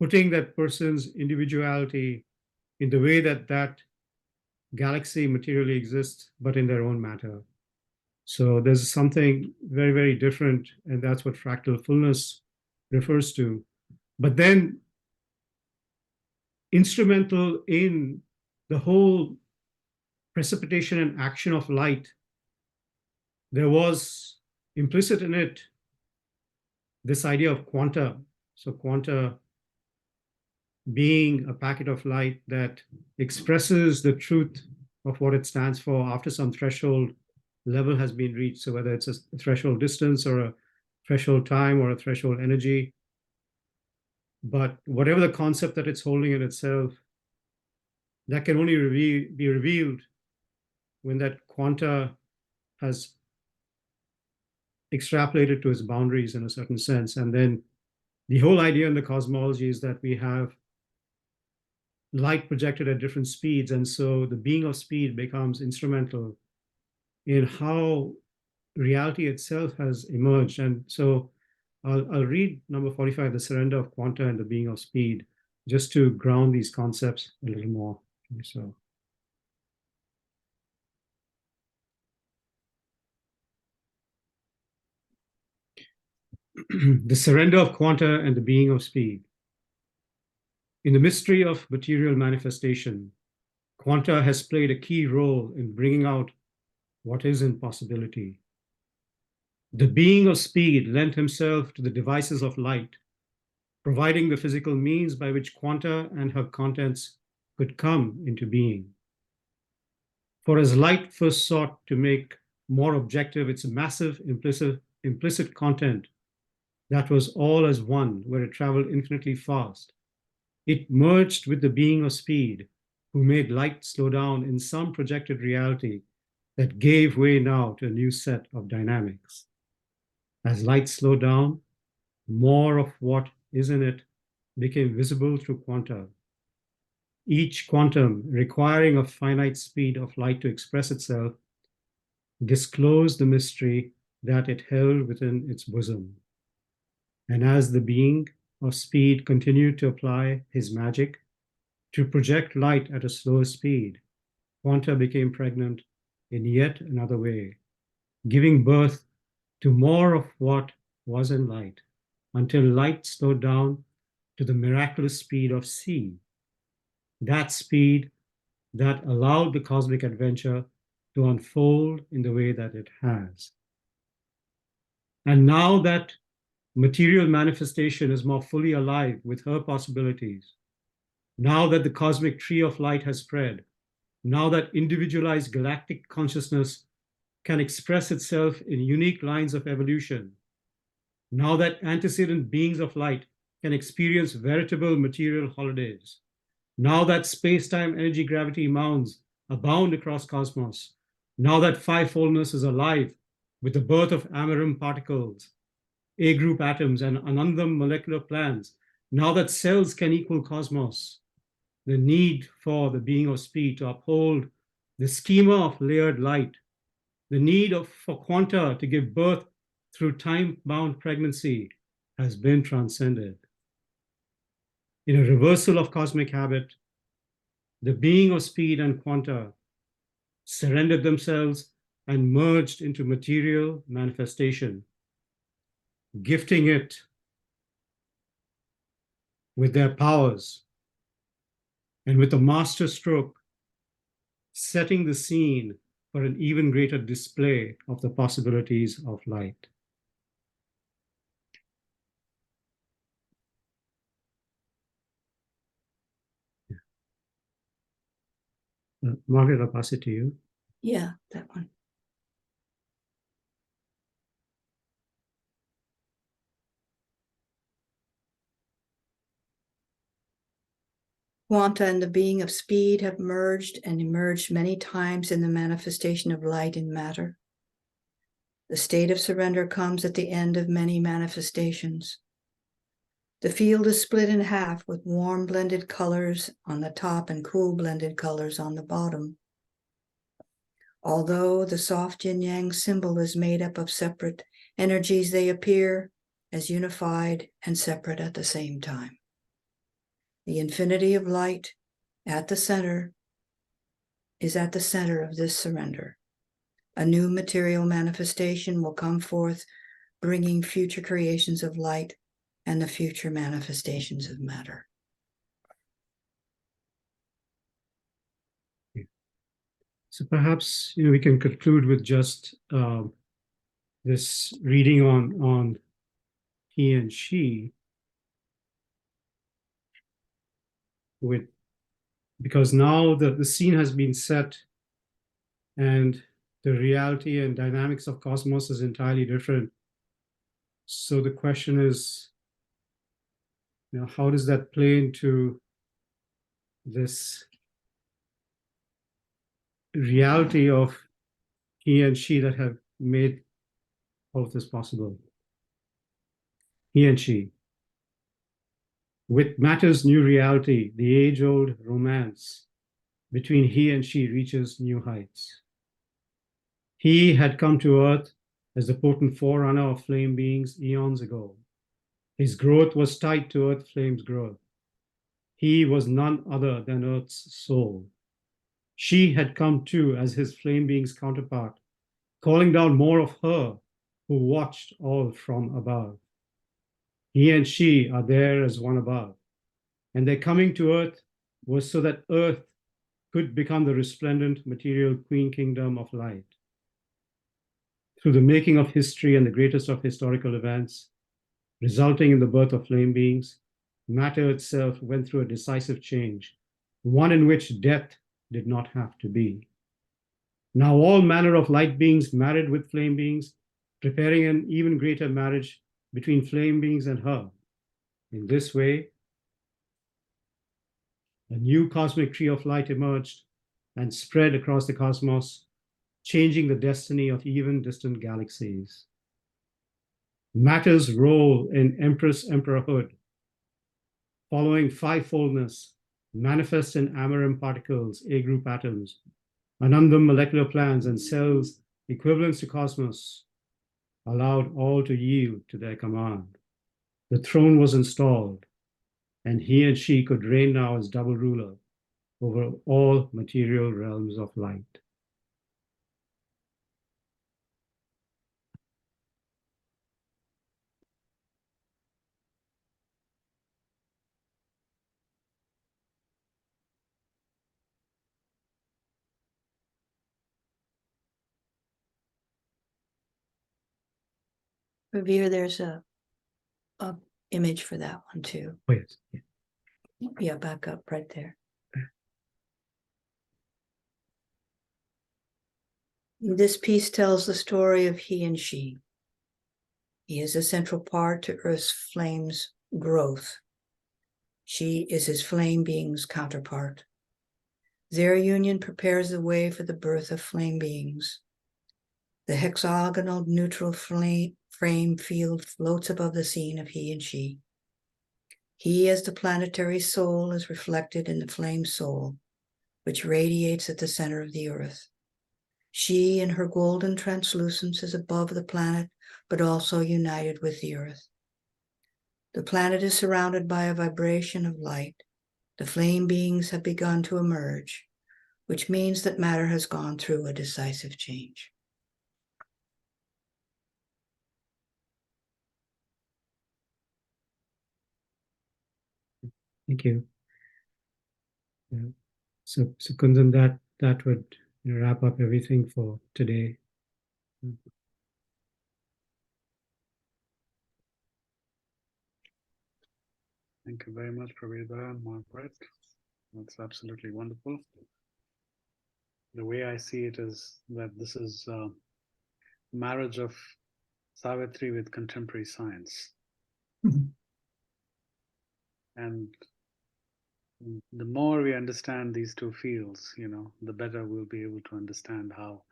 putting that person's individuality in the way that that galaxy materially exists, but in their own matter. So there's something very, very different, and that's what fractal fullness refers to. But then instrumental in the whole precipitation and action of light, there was implicit in it this idea of quanta. So quanta being a packet of light that expresses the truth of what it stands for after some threshold level has been reached. So whether it's a threshold distance or a threshold time or a threshold energy, but whatever the concept that it's holding in itself, that can only be revealed when that quanta has extrapolated to its boundaries in a certain sense. And then the whole idea in the cosmology is that we have light projected at different speeds. And so the being of speed becomes instrumental in how reality itself has emerged. And so I'll read number 45, the surrender of quanta and the being of speed, just to ground these concepts a little more. So the surrender of quanta and the being of speed. In the mystery of material manifestation, quanta has played a key role in bringing out what is in possibility. The being of speed lent himself to the devices of light, providing the physical means by which quanta and her contents could come into being. For as light first sought to make more objective its massive implicit content, that was all as one, where it traveled infinitely fast. It merged with the being of speed, who made light slow down in some projected reality that gave way now to a new set of dynamics. As light slowed down, more of what is in it became visible through quanta. Each quantum, requiring a finite speed of light to express itself, disclosed the mystery that it held within its bosom. And as the being of speed continued to apply his magic to project light at a slower speed, quanta became pregnant in yet another way, giving birth to more of what was in light, until light slowed down to the miraculous speed of C, that speed that allowed the cosmic adventure to unfold in the way that it has. And now that material manifestation is more fully alive with her possibilities, now that the cosmic tree of light has spread, now that individualized galactic consciousness can express itself in unique lines of evolution, now that antecedent beings of light can experience veritable material holidays, now that space-time energy gravity mounds abound across cosmos, now that fivefoldness is alive with the birth of Amarim particles, A group atoms, and Anandam molecular plans, now that cells can equal cosmos, the need for the being of speed to uphold the schema of layered light, the need for quanta to give birth through time-bound pregnancy has been transcended. In a reversal of cosmic habit, the being of speed and quanta surrendered themselves and merged into material manifestation, gifting it with their powers and with a master stroke, setting the scene for an even greater display of the possibilities of light. Margaret, I'll pass it to you. Yeah, that one. Quanta and the being of speed have merged and emerged many times in the manifestation of light in matter. The state of surrender comes at the end of many manifestations. The field is split in half with warm blended colors on the top and cool blended colors on the bottom. Although the soft yin-yang symbol is made up of separate energies, they appear as unified and separate at the same time. The infinity of light at the center is at the center of this surrender. A new material manifestation will come forth, bringing future creations of light and the future manifestations of matter. So perhaps we can conclude with just this reading on he and she, because now the scene has been set and the reality and dynamics of cosmos is entirely different. So the question is, how does that play into this reality of he and she that have made all of this possible? He and she. With matter's new reality, the age-old romance between he and she reaches new heights. He had come to Earth as the potent forerunner of flame beings eons ago. His growth was tied to Earth flame's growth. He was none other than Earth's soul. She had come too as his flame being's counterpart, calling down more of her who watched all from above. He and she are there as one above, and their coming to Earth was so that Earth could become the resplendent material queen kingdom of light. Through the making of history and the greatest of historical events, resulting in the birth of flame beings, matter itself went through a decisive change, one in which death did not have to be. Now all manner of light beings married with flame beings, preparing an even greater marriage between flame beings and her. In this way, a new cosmic tree of light emerged and spread across the cosmos, changing the destiny of even distant galaxies. Matter's role in Emperorhood, following fivefoldness, manifests in Amarim particles, A group atoms, Anandam molecular plans, and cells equivalents to cosmos, allowed all to yield to their command. The throne was installed, and he and she could reign now as double ruler over all material realms of light. Revere, there's a image for that one too. Oh, yes. Yeah. Yeah, back up right there. This piece tells the story of he and she. He is a central part to Earth's flame's growth. She is his flame being's counterpart. Their union prepares the way for the birth of flame beings. The hexagonal neutral frame field floats above the scene of he and she. He, as the planetary soul, is reflected in the flame soul, which radiates at the center of the earth. She, in her golden translucence, is above the planet, but also united with the earth. The planet is surrounded by a vibration of light. The flame beings have begun to emerge, which means that matter has gone through a decisive change. Thank you. Yeah. So Kundan, that would wrap up everything for today. Thank you very much, Praveda and Margaret. That's absolutely wonderful. The way I see it is that this is marriage of Savitri with contemporary science. And the more we understand these two fields, the better we'll be able to understand how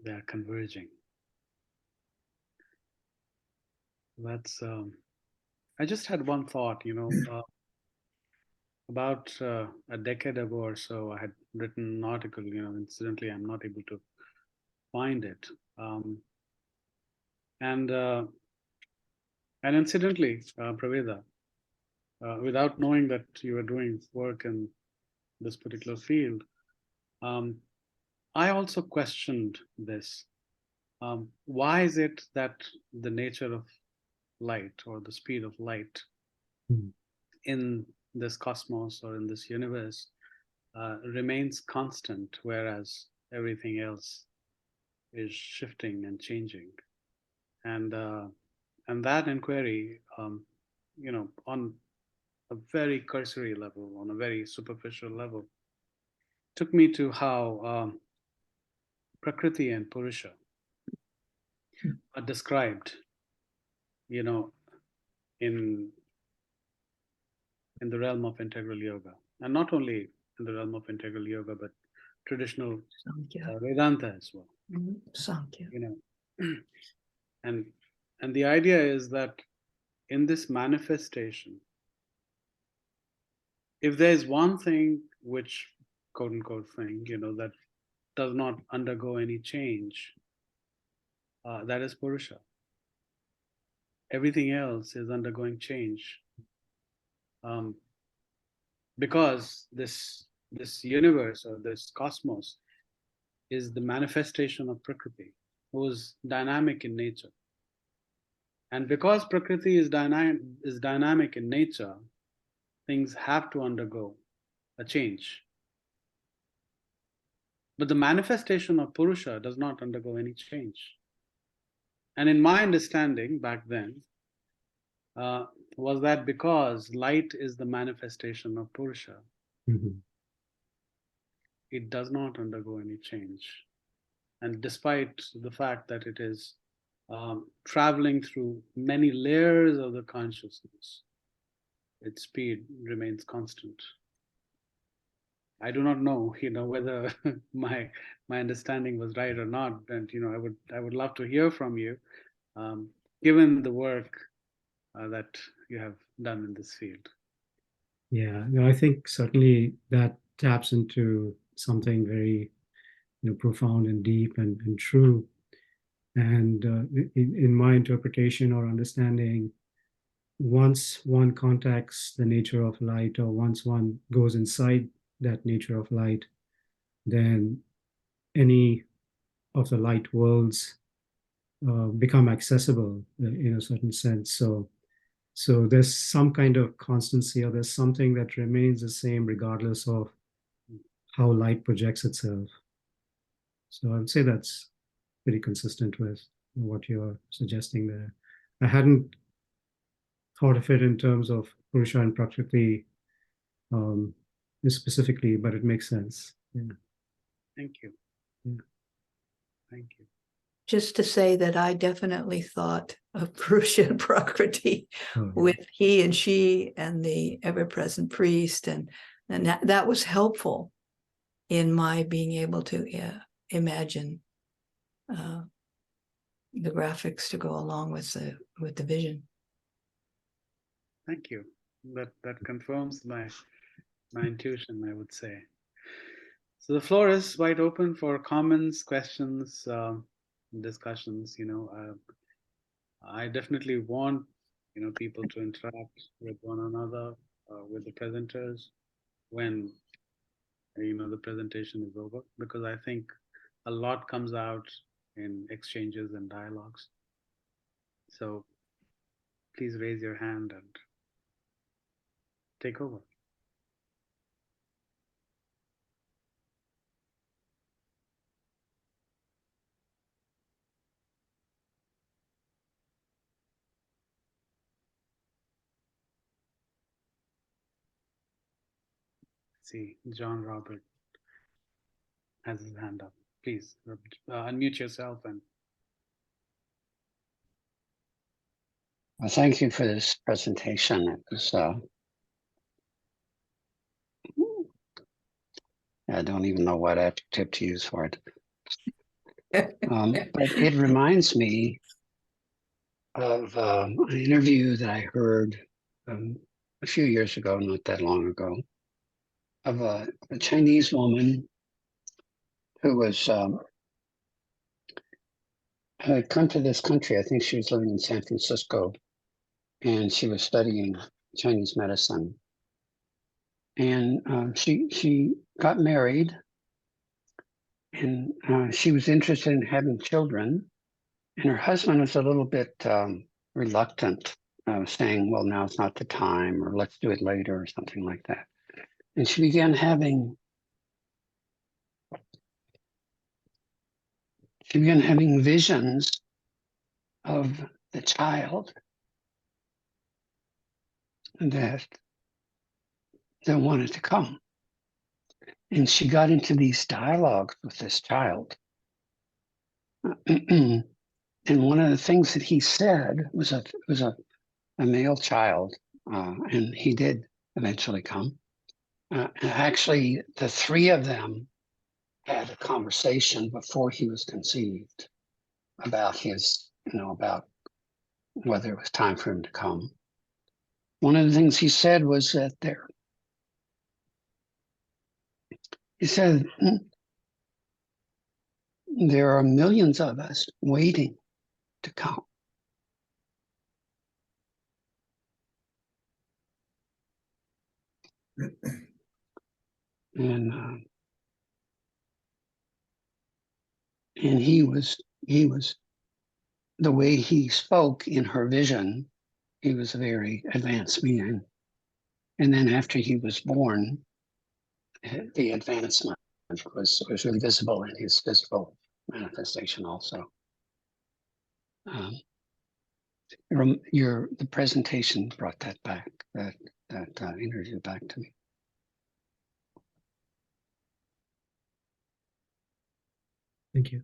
they are converging. That's I just had one thought, about a decade ago or so, I had written an article, incidentally, I'm not able to find it. And incidentally, Praveda, without knowing that you were doing work in this particular field, I also questioned this. Why is it that the nature of light or the speed of light in this cosmos or in this universe remains constant, whereas everything else is shifting and changing? And that inquiry, on a very cursory level, on a very superficial level, took me to how Prakriti and Purusha are described, in the realm of integral yoga, and not only in the realm of integral yoga, but traditional Vedanta as well. Sankhya. And the idea is that in this manifestation, if there is one thing which, quote unquote, thing, that does not undergo any change, that is Purusha. Everything else is undergoing change, because this universe or this cosmos is the manifestation of Prakriti, who is dynamic in nature. And because Prakriti is dynamic in nature, things have to undergo a change. But the manifestation of Purusha does not undergo any change. And in my understanding back then, was that because light is the manifestation of Purusha, it does not undergo any change. And despite the fact that it is traveling through many layers of the consciousness. Its speed remains constant. I do not know, whether my understanding was right or not, and I would love to hear from you, um, given the work that you have done in this field. Yeah, no, I think certainly that taps into something very, profound and deep and true. And in my interpretation or understanding, once one contacts the nature of light, or once one goes inside that nature of light, then any of the light worlds become accessible in a certain sense. So there's some kind of constancy, or there's something that remains the same regardless of how light projects itself. So I would say that's pretty consistent with what you're suggesting there. I hadn't thought of it in terms of Purusha and Prakriti um, specifically, but it makes sense. Yeah. Thank you. Yeah. Thank you. Just to say that I definitely thought of Purusha and Prakriti Oh, yeah. with he and she and the ever-present priest, and that was helpful in my being able to imagine the graphics to go along with the vision. Thank you. That confirms my intuition, I would say. So the floor is wide open for comments, questions, discussions. I definitely want people to interact with one another, with the presenters when the presentation is over, because I think a lot comes out in exchanges and dialogues. So please raise your hand and take over. See, John Robert has his hand up. Please unmute yourself and Well, thank you for this presentation. It was, I don't even know what adjective to use for it. But it reminds me of an interview that I heard a few years ago, not that long ago, of a Chinese woman who was had come to this country. I think she was living in San Francisco, and she was studying Chinese medicine. And she got married, and she was interested in having children. And her husband was a little bit reluctant, saying, well, now's not the time, or let's do it later, or something like that. And she began having visions of the child that wanted to come. And she got into these dialogues with this child. And one of the things that he said was a male child, and he did eventually come. Actually, the three of them had a conversation before he was conceived about about whether it was time for him to come. One of the things he said was that there are millions of us waiting to come. And he was the way he spoke in her vision, he was a very advanced being. And then after he was born, the advancement was really visible in his physical manifestation also. The presentation brought that back, that interview back to me. Thank you.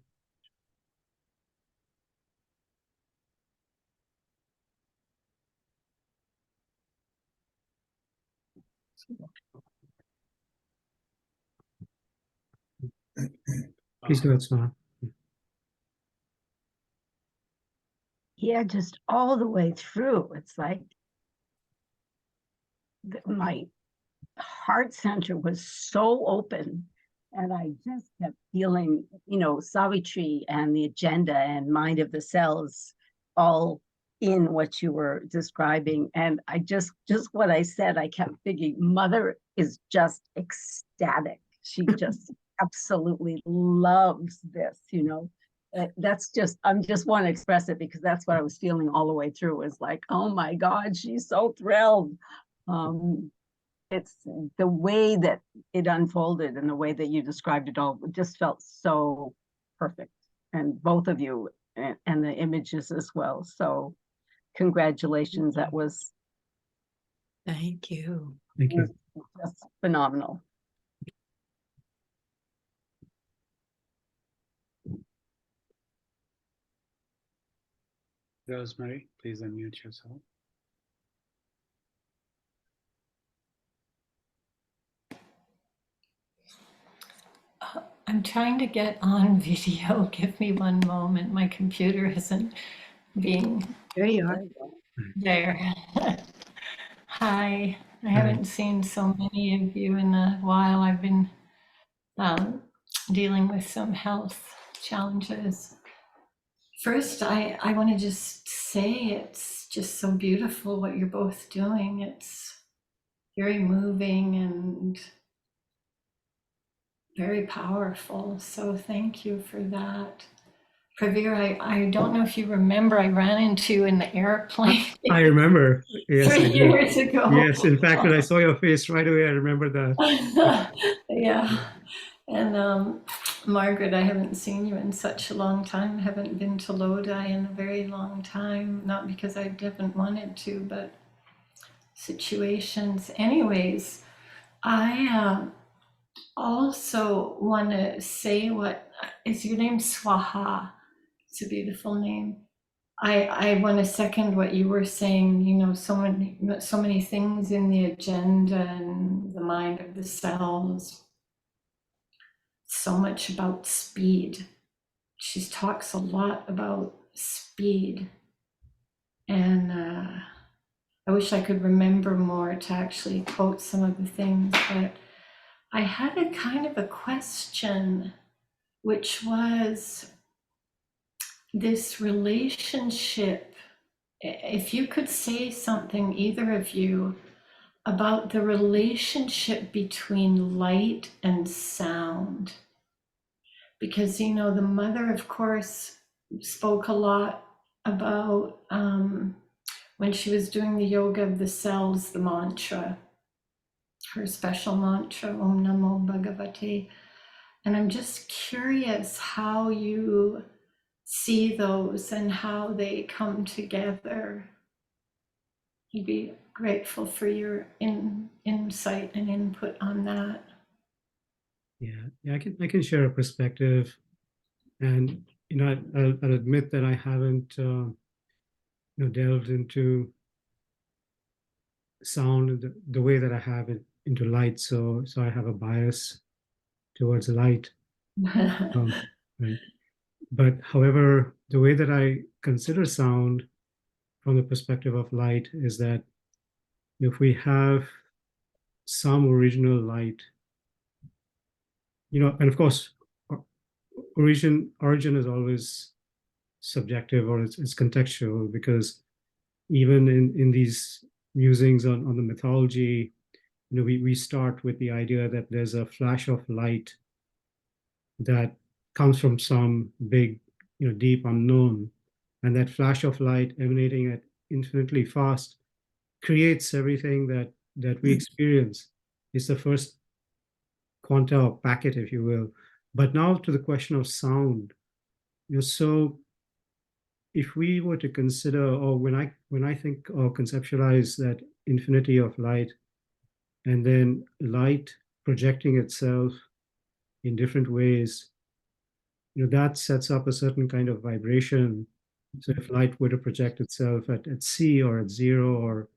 Please go ahead, Swan. Yeah, just all the way through. It's like my heart center was so open, and I just kept feeling, Savitri and the agenda and mind of the cells all in what you were describing. And I just what I said, I kept thinking, Mother is just ecstatic. She just absolutely loves this, That's just, I'm just want to express it because that's what I was feeling all the way through. Is like, oh my God, she's so thrilled. It's the way that it unfolded and the way that you described it all just felt so perfect. And both of you and the images as well. So congratulations. That was Thank you. Thank you. just phenomenal. Rosemary, please unmute yourself. I'm trying to get on video. Give me one moment. My computer isn't being There you are. there. Hi. I haven't seen so many of you in a while. I've been dealing with some health challenges. First, I want to just say it's just so beautiful what you're both doing. It's very moving and very powerful. So thank you for that. Pravir, I don't know if you remember, I ran into you in the airplane I remember. Yes, I 3 did. years ago. Yes, in fact, when I saw your face right away, I remember that. Yeah. And Margaret, I haven't seen you in such a long time. I haven't been to Lodi in a very long time. Not because I haven't wanted to, but situations. Anyways, I also want to say, what is your name? Swaha. It's a beautiful name. I want to second what you were saying. So many things in the agenda and the mind of the cells. So much about speed. She talks a lot about speed, and I wish I could remember more to actually quote some of the things, but I had a kind of a question, which was this relationship. If you could say something, either of you, about the relationship between light and sound. Because, the mother, of course, spoke a lot about when she was doing the yoga of the cells, the mantra, her special mantra, Om Namo Bhagavate. And I'm just curious how you see those and how they come together. I'd be grateful for your insight and input on that. Yeah, I can share a perspective, and I'll admit that I haven't delved into sound the way that I have it into light. So I have a bias towards light. Right. But however, the way that I consider sound from the perspective of light is that if we have some original light, and of course, origin is always subjective, or it's contextual, because even in these musings on the mythology, we start with the idea that there's a flash of light that comes from some big, deep unknown, and that flash of light emanating at infinitely fast creates everything that we experience. It's the first quanta or packet, if you will. But now to the question of sound. So if we were to consider, or when I think or conceptualize that infinity of light, and then light projecting itself in different ways, that sets up a certain kind of vibration. So if light were to project itself at c or at 0 or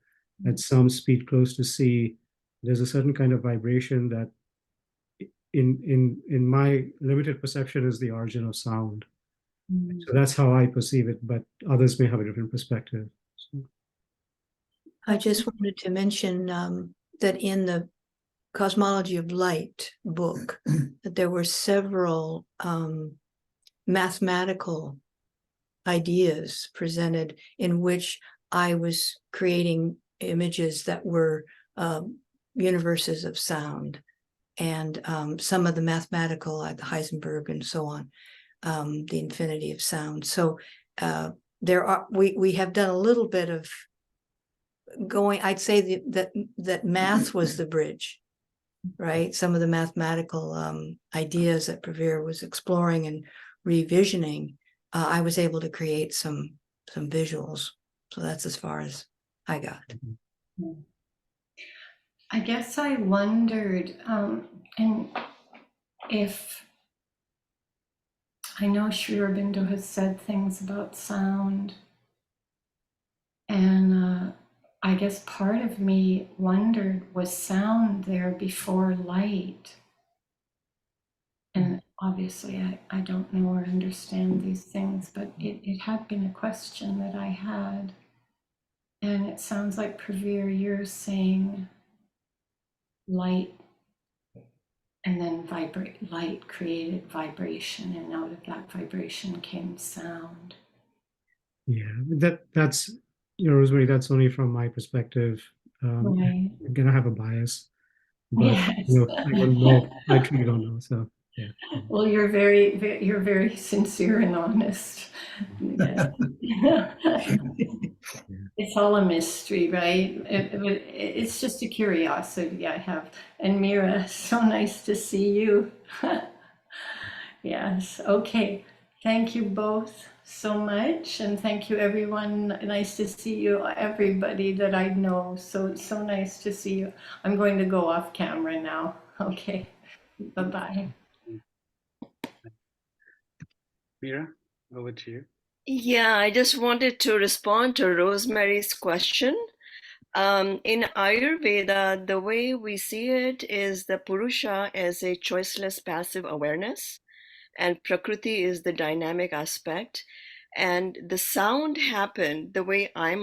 at some speed close to c, there's a certain kind of vibration that in my limited perception is the origin of sound. So that's how I perceive it, but others may have a different perspective. So, I just wanted to mention that in the Cosmology of Light book, that there were several mathematical ideas presented in which I was creating images that were universes of sound, and some of the mathematical, like Heisenberg and so on, the infinity of sound. So we have done a little bit of going. I'd say that math was the bridge, right? Some of the mathematical ideas that Pravir was exploring and revisioning, I was able to create some visuals. So that's as far as I got. I guess I wondered, and if I know Sri Aurobindo has said things about sound, and I guess part of me wondered, was sound there before light? And obviously I don't know or understand these things, but it had been a question that I had. And it sounds like, Pravir, you're saying light, and then light created vibration, and out of that vibration came sound. yeah, that's Rosemary, that's only from my perspective. Right. I'm gonna have a bias, but Yes. I don't know. I truly don't know. So yeah. Well, you're very sincere and honest. Yeah. It's all a mystery, right? It's just a curiosity I have. And Mira, so nice to see you. Yes, okay. Thank you both so much. And thank you, everyone. Nice to see you, everybody that I know. So nice to see you. I'm going to go off camera now. Okay. Bye-bye. Mira, over to you. Yeah, I just wanted to respond to Rosemary's question. In Ayurveda, the way we see it is the Purusha as a choiceless passive awareness, and Prakriti is the dynamic aspect. And the sound happened the way I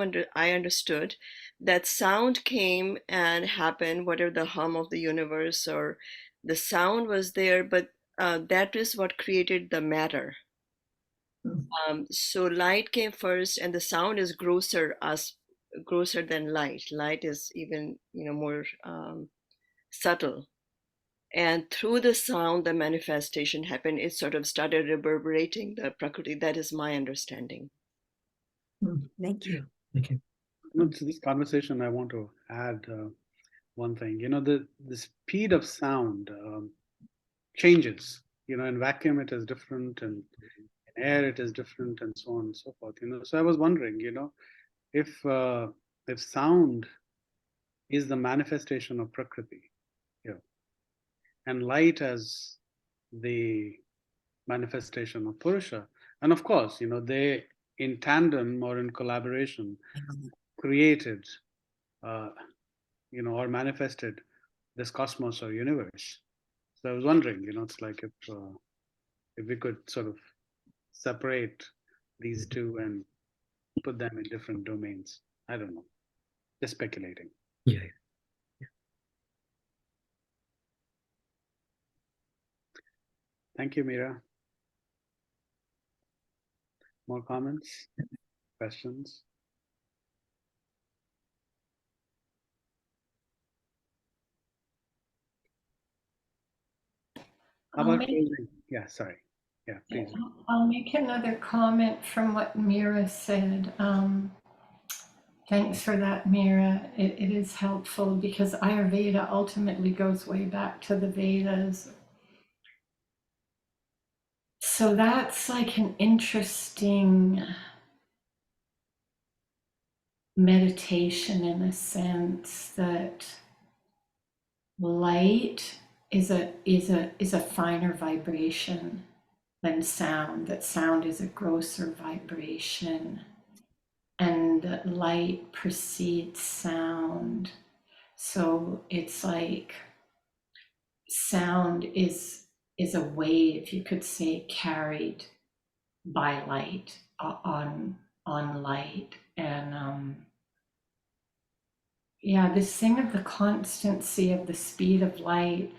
understood, that sound came and happened, whatever the hum of the universe, or the sound was there, but that is what created the matter. So light came first, and the sound is grosser than light. Light is even more subtle. And through the sound, the manifestation happened. It sort of started reverberating the Prakriti. That is my understanding. Thank you. Thank you. To this conversation, I want to add one thing. The speed of sound changes. In vacuum it is different, and in air it is different, and so on and so forth. So I was wondering, if sound is the manifestation of Prakriti, and light as the manifestation of Purusha, and of course, they in tandem or in collaboration created, or manifested this cosmos or universe. So I was wondering, it's like if we could sort of separate these two and put them in different domains. I don't know, just speculating. Yeah. Thank you, Mira. More comments, questions? How about closing? Yeah, sorry. Yeah, please. I'll make another comment from what Mira said. Thanks for that, Mira. It is helpful because Ayurveda ultimately goes way back to the Vedas. So that's like an interesting meditation, in a sense, that light is a finer vibration than sound, that sound is a grosser vibration, and that light precedes sound. So it's like sound is a wave, you could say, carried by light, on light. And yeah, this thing of the constancy of the speed of light,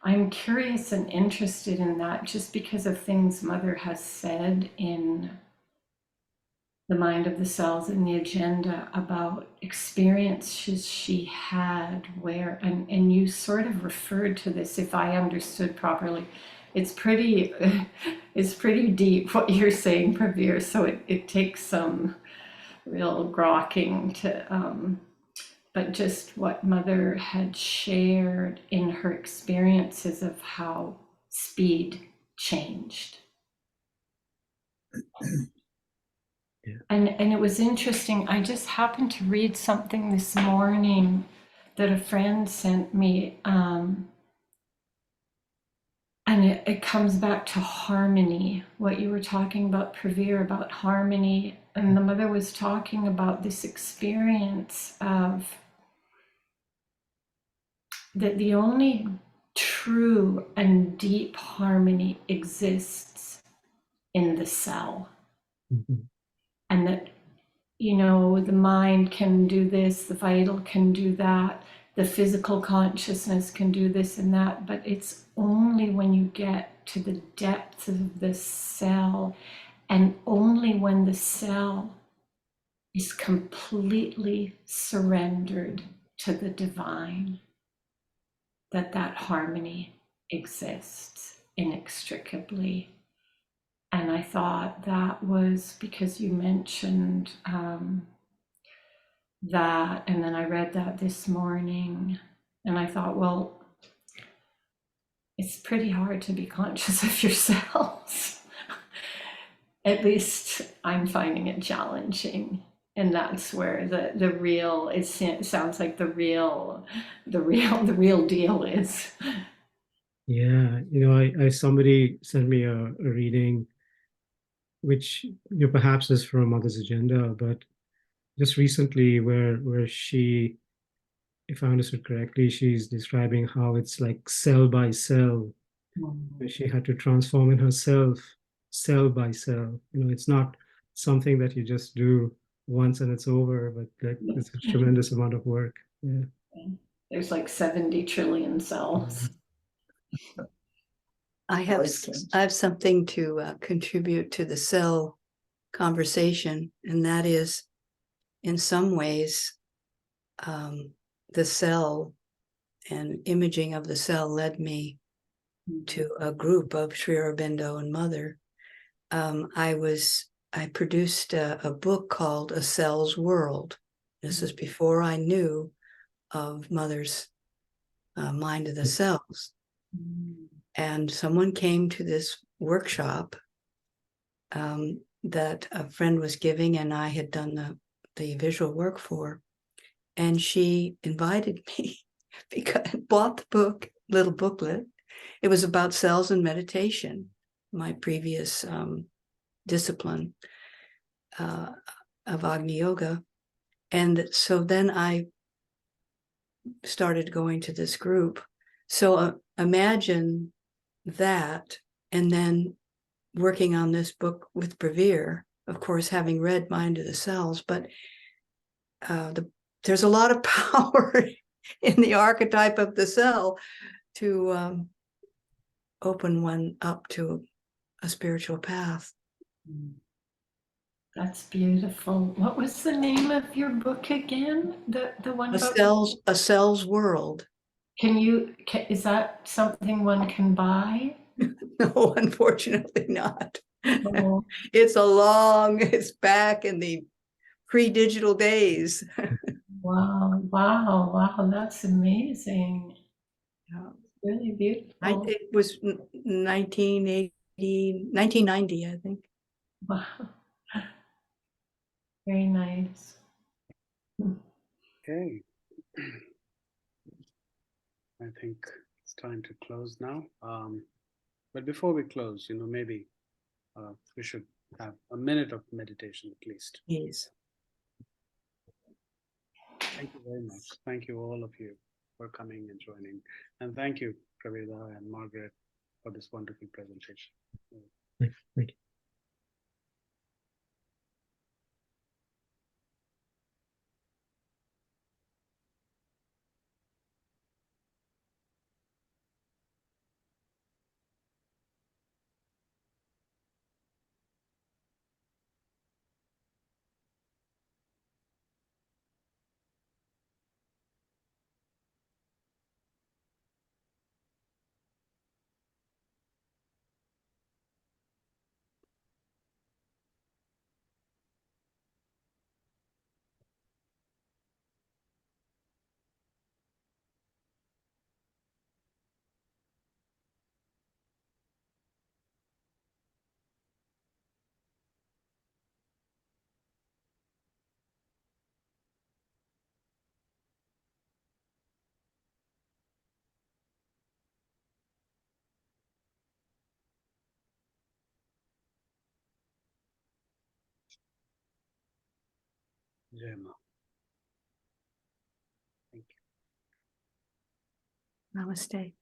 I'm curious and interested in that just because of things Mother has said in the Mind of the Cells and the Agenda about experiences she had where, and you sort of referred to this, if I understood properly. It's pretty it's pretty deep what you're saying, Pravir, so it takes some real grokking to but just what Mother had shared in her experiences of how speed changed. Yeah. And it was interesting. I just happened to read something this morning that a friend sent me, and it comes back to harmony. What you were talking about, Pravir, about harmony, and the Mother was talking about this experience of that the only true and deep harmony exists in the cell, Mhm. and that, you know, the mind can do this, the vital can do that, the physical consciousness can do this and that, but it's only when you get to the depths of the cell, and only when the cell is completely surrendered to the divine, that that harmony exists inextricably. And I thought that was because you mentioned that, and then I read that this morning, and I thought, well, it's pretty hard to be conscious of yourselves. At least I'm finding it challenging. And that's where the real, it sounds like the real deal is. Yeah, you know, I somebody sent me a reading, which perhaps is from Mother's Agenda, but just recently, where she, if I understood correctly, she's describing how it's like cell by cell, where she had to transform in herself, cell by cell. You know, it's not something that you just do once and it's over, but like it's a tremendous amount of work. Yeah. There's like 70 trillion cells. I have something to contribute to the cell conversation, and that is, in some ways, the cell and imaging of the cell led me to a group of Sri Aurobindo and Mother. I produced a book called A Cell's World. This is before I knew of Mother's Mind of the Cells. And someone came to this workshop that a friend was giving, and I had done the visual work for. And she invited me because I bought the book, little booklet. It was about cells and meditation, my previous discipline of Agni Yoga. And so then I started going to this group. So imagine that, and then working on this book with Pravir, of course, having read Mind of the Cells, but there's a lot of power in the archetype of the cell to open one up to a spiritual path. That's beautiful. What was the name of your book again? The one about A cell's world. is that something one can buy? No, unfortunately not. Oh, It's back in the pre-digital days. wow, that's amazing. Yeah. Really beautiful. It was 1990, I think. Wow. Very nice. Okay. I think it's time to close now. But before we close, maybe we should have a minute of meditation at least. Yes. Thank you very much. Thank you, all of you. for coming and joining. And thank you, Praveda and Margaret, for this wonderful presentation. Thank you. Jai Ma. Thank you. Namaste.